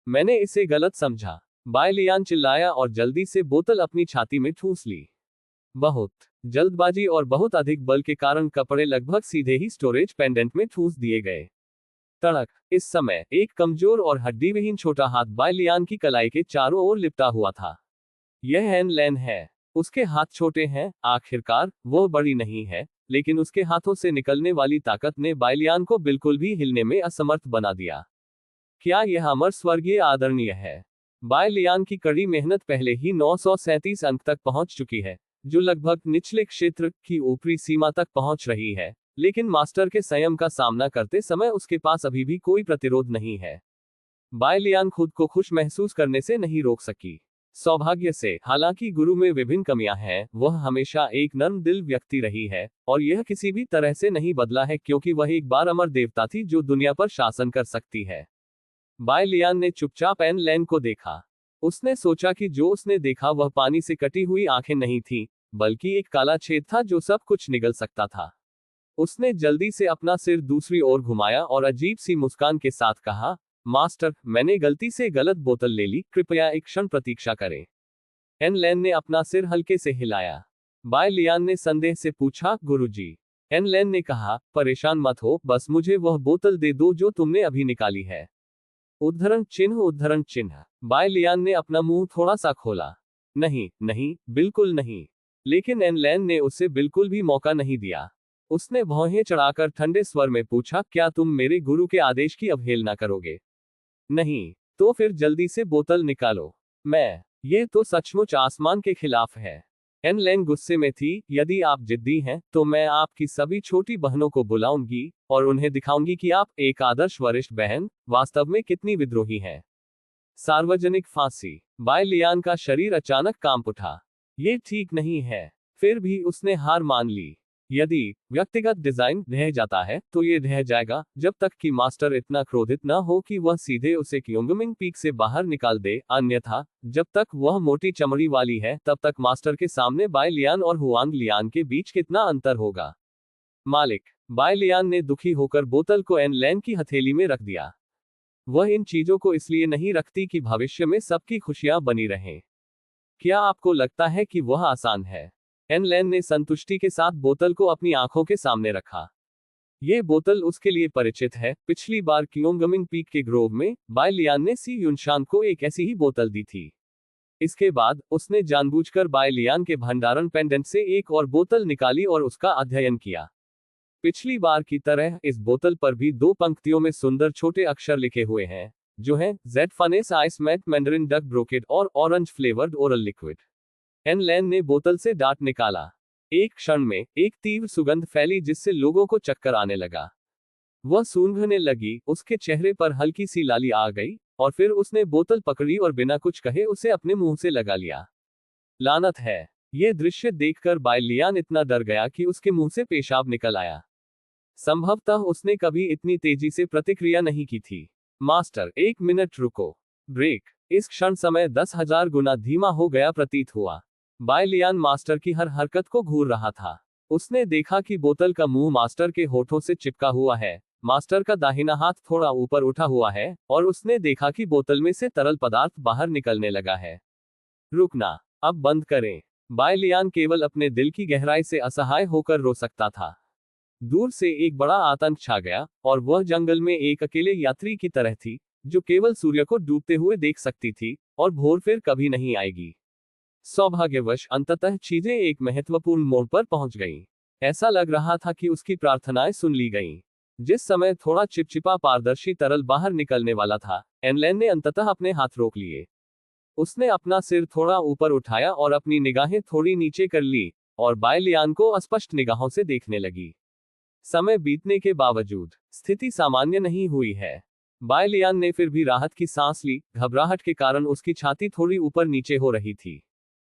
मैंने इसे गलत समझा। बायलियान चिल्लाया और जल्दी से बोतल अपनी छाती में ठूंस ली। बहुत जल्दबाजी और बहुत अधिक बल के कारण कपड़े लगभग सीधे ही स्टोरेज पेंडेंट में ठूंस दिए गए। तड़क। इस समय एक कमजोर और हड्डीविहीन छोटा हाथ बायलियान की कलाई के चारों ओर लिपटा हुआ था। यह एन लेन है। उसके हाथ छोटे हैं, आखिरकार वह बड़ी नहीं है, लेकिन उसके हाथों से निकलने वाली ताकत ने बायलियान को बिल्कुल भी हिलने में असमर्थ बना दिया। क्या यह अमर स्वर्गीय आदरणीय है? बायलियान की कड़ी मेहनत पहले ही 937 अंक तक पहुंच चुकी है, जो लगभग निचले क्षेत्र की ऊपरी सीमा तक पहुंच रही है, लेकिन मास्टर के संयम का सामना करते समय उसके पास अभी भी कोई प्रतिरोध नहीं है। बायलियान खुद को खुश महसूस करने से नहीं रोक सकी। सौभाग्य से, हालांकि गुरु में विभिन्न कमियां हैं, वह हमेशा एक नर्म दिल व्यक्ति रही है, और यह किसी भी तरह से नहीं बदला है क्योंकि वह एक बार अमर देवता थी जो दुनिया पर शासन कर सकती है। बायलियान ने चुपचाप एन लेन को देखा। उसने सोचा कि जो उसने देखा वह पानी से कटी हुई आंखें नहीं थीं, बल्कि एक काला छेद था जो सब कुछ निगल सकता था। उसने जल्दी से अपना सिर दूसरी ओर घुमाया और अजीब सी मुस्कान के साथ कहा, मास्टर, मैंने गलती से गलत बोतल ले ली, कृपया एक क्षण प्रतीक्षा करें। एन लेन ने अपना सिर हल्के से हिलाया। बायलियान ने संदेह से पूछा, गुरुजी। एन लेन ने कहा, परेशान मत हो, बस मुझे वह बोतल दे दो जो तुमने अभी निकाली है। उद्धरण चिन्ह उद्धरण चिन्ह। बायलियान ने अपना मुंह थोड़ा सा खोला। नहीं नहीं, बिल्कुल नहीं। लेकिन एन लेन ने उसे बिल्कुल भी मौका नहीं दिया। उसने भौहें चढ़ाकर ठंडे स्वर में पूछा, क्या तुम मेरे गुरु के आदेश की अवहेलना करोगे? नहीं। तो फिर जल्दी से बोतल निकालो। ये तो सचमुच आसमान के खिलाफ है। एन लेन गुस्से में थी। यदि आप जिद्दी हैं, तो मैं आपकी सभी छोटी बहनों को बुलाऊंगी, और उन्हें दिखाऊंगी कि आप, एक आदर्श वरिष्ठ बहन, वास्तव में कितनी विद्रोही हैं। सार्वजनिक फांसी। बायलियान का शरीर अचानक कांप उठा। ये ठीक नहीं है। फिर भी उसने हार मान ली। यदि व्यक्तिगत डिजाइन ढह जाता है, तो ये ढह जाएगा, जब तक कि मास्टर इतना क्रोधित न हो कि वह सीधे उसे क्योंगमिंग पीक से बाहर निकाल दे। अन्यथा, जब तक वह मोटी चमड़ी वाली है, तब तक मास्टर के सामने बायलियान और हुआंग लियान के बीच कितना अंतर होगा। मालिक। बायलियान ने दुखी होकर बोतल को एन लेन की हथेली में रख दिया। वह इन चीजों को इसलिए नहीं रखती कि भविष्य में सबकी खुशियां बनी रहें। क्या आपको लगता है कि वह आसान है? एन लेन ने संतुष्टि के साथ बोतल को अपनी आंखों के सामने रखा। ये बोतल उसके लिए परिचित है। पिछली बार क्योंगमिंग पीक के ग्रोव में, बायलियान ने सी युनशान को एक ऐसी ही बोतल दी थी। इसके बाद, उसने जानबूझकर बायलियान के भंडारण पेंडेंट से एक और बोतल निकाली और उसका अध्ययन किया। पिछली बार की तरह इस बोतल पर भी 2 पंक्तियों में सुंदर छोटे अक्षर लिखे हुए हैं, जो हैं, जेड फनेस ice mat mandarin duck brocade और orange flavoured oral liquid. An Lan ने बोतल से डाट निकाला। एक क्षण में एक तीव्र सुगंध फैली जिससे लोगों को चक्कर आने लगा। वह सूंघने लगी, उसके चेहरे पर हल्की सी लाली आ गई, और फिर उसने बोतल पकड़ी और बिना कुछ कहे उसे अपने मुंह से लगा लिया। लानत है। यह दृश्य देखकर बायलियान इतना डर गया कि उसके मुंह से पेशाब निकल आया। संभवतः उसने कभी इतनी तेजी से प्रतिक्रिया नहीं की थी। मास्टर, 1 मिनट रुको। ब्रेक। इस क्षण समय 10,000 गुना धीमा हो गया प्रतीत हुआ। बायलियान मास्टर की हर हरकत को घूर रहा था। उसने देखा कि बोतल का मुंह मास्टर के होठों से चिपका हुआ है। मास्टर का दाहिना हाथ थोड़ा ऊपर उठा हुआ है, और उसने देखा कि बोतल में से तरल पदार्थ बाहर निकलने लगा है। रुकना। अब बंद करें। बायलियान केवल अपने दिल की गहराई से असहाय होकर रो सकता था। दूर से एक बड़ा आतंक छा गया, और वह जंगल में एक अकेले यात्री की तरह थी, जो केवल सूर्य को डूबते हुए देख सकती थी, और भोर फिर कभी नहीं आएगी। सौभाग्यवश अंततः चीजें एक महत्वपूर्ण मोड़ पर पहुंच गईं। ऐसा लग रहा था कि उसकी प्रार्थनाएं सुन ली गईं। जिस समय थोड़ा चिपचिपा पारदर्शी तरल बाहर निकलने वाला था, एनलेन ने अंततः अपने हाथ रोक लिए। उसने अपना सिर थोड़ा ऊपर उठाया और अपनी निगाहें थोड़ी नीचे कर ली, और बायलियान को अस्पष्ट निगाहों से देखने लगी। समय बीतने के बावजूद स्थिति सामान्य नहीं हुई है। बायलियान ने फिर भी राहत की सांस ली। घबराहट के कारण उसकी छाती थोड़ी ऊपर नीचे हो रही थी।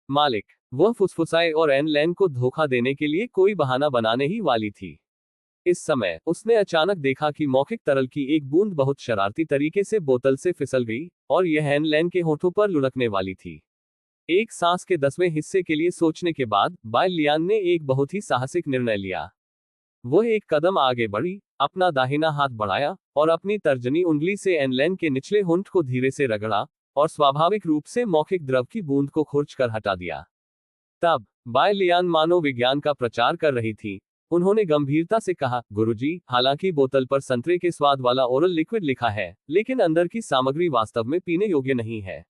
मालिक। वह फुसफुसाए और एन लेन को धोखा देने के लिए कोई बहाना बनाने ही वाली थी। इस समय उसने अचानक देखा कि मौखिक तरल की एक बूंद बहुत शरारती तरीके से बोतल से फिसल गई, और यह एन लेन के होठों पर लुढ़कने वाली थी। एक सांस के 10वें हिस्से के लिए सोचने के बाद बाय लियान ने एक बहुत ही साहसिक निर्णय लिया। वो एक कदम आगे बढ़ी, अपना दाहिना हाथ बढ़ाया और अपनी तर्जनी उंगली से एनलेन के निचले होंठ को धीरे से रगड़ा और स्वाभाविक रूप से मौखिक द्रव की बूंद को खुरचकर हटा दिया। तब बाय लियान मानव विज्ञान का प्रचार कर रही थी। उन्होंने गंभीरता से कहा, गुरुजी, हालांकि बोतल पर संतरे के स्वाद वाला ओरल लिक्विड लिखा है, लेकिन अंदर की सामग्री वास्तव में पीने योग्य नहीं है।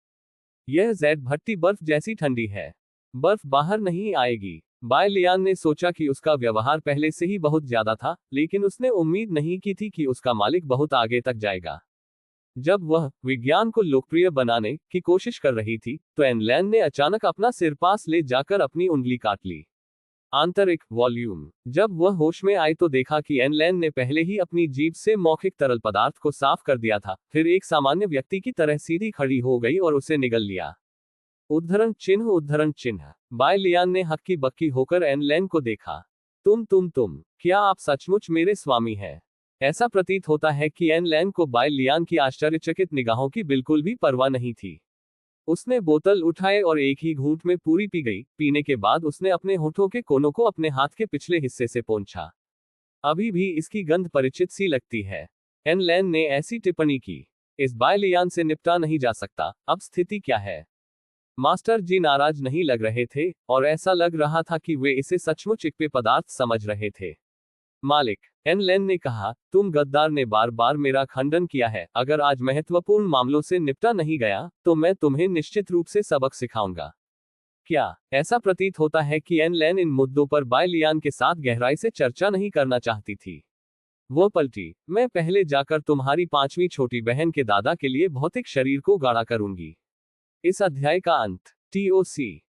यह जैद भट्टी बर्फ जैसी ठंडी है। बर्फ बाहर नहीं आएगी। बाय लियान ने सोचा कि उसका व्यवहार पहले से ही बहुत ज्यादा था, लेकिन उसने उम्मीद नहीं की थी कि उसका मालिक बहुत आगे तक जाएगा। जब वह विज्ञान को लोकप्रिय बनाने की कोशिश कर रही थी, तो एनलेन ने अचानक अपना सिर पास ले जाकर अपनी उंगली काट ली। आंतरिक वॉल्यूम। जब वह होश में आई तो देखा कि एनलेन ने पहले ही अपनी जीभ से मौखिक तरल पदार्थ को साफ कर दिया था, फिर एक सामान्य व्यक्ति की तरह सीधी खड़ी हो गई और उसे निगल लिया। उद्धरण चिन्ह उद्धरण चिन्ह। बाय लियान ने हक्की बक्की होकर एनलेन को देखा। तुम, क्या आप सचमुच मेरे स्वामी हैं? ऐसा प्रतीत होता है कि एनलेन को बाय लियान की आश्चर्यचकित निगाहों की बिल्कुल भी परवाह नहीं थी। उसने बोतल उठाए और एक ही घूंट में पूरी पी गई। पीने के बाद उसने अपने होठों के कोनों को अपने हाथ के पिछले हिस्से से पोंछा। अभी भी इसकी गंध परिचित सी लगती है। एनलेन ने ऐसी टिप्पणी की, इस बाय लियान से निपटा नहीं जा सकता। अब स्थिति क्या है? मास्टर जी नाराज नहीं लग रहे थे, और ऐसा लग रहा था कि वे इसे सचमुच एक पेय पदार्थ समझ रहे थे। मालिक, एनलेन ने कहा, तुम गद्दार ने बार बार मेरा खंडन किया है। अगर आज महत्वपूर्ण मामलों से निपटा नहीं गया, तो मैं तुम्हें निश्चित रूप से सबक सिखाऊंगा। क्या ऐसा प्रतीत होता है कि एनलेन इन मुद्दों पर बाय लियान के साथ गहराई से चर्चा नहीं करना चाहती थी? वो पलटी, मैं पहले जाकर तुम्हारी 5वीं छोटी बहन के दादा के लिए भौतिक शरीर को गाढ़ा करूंगी। इस अध्याय का अंत। TOC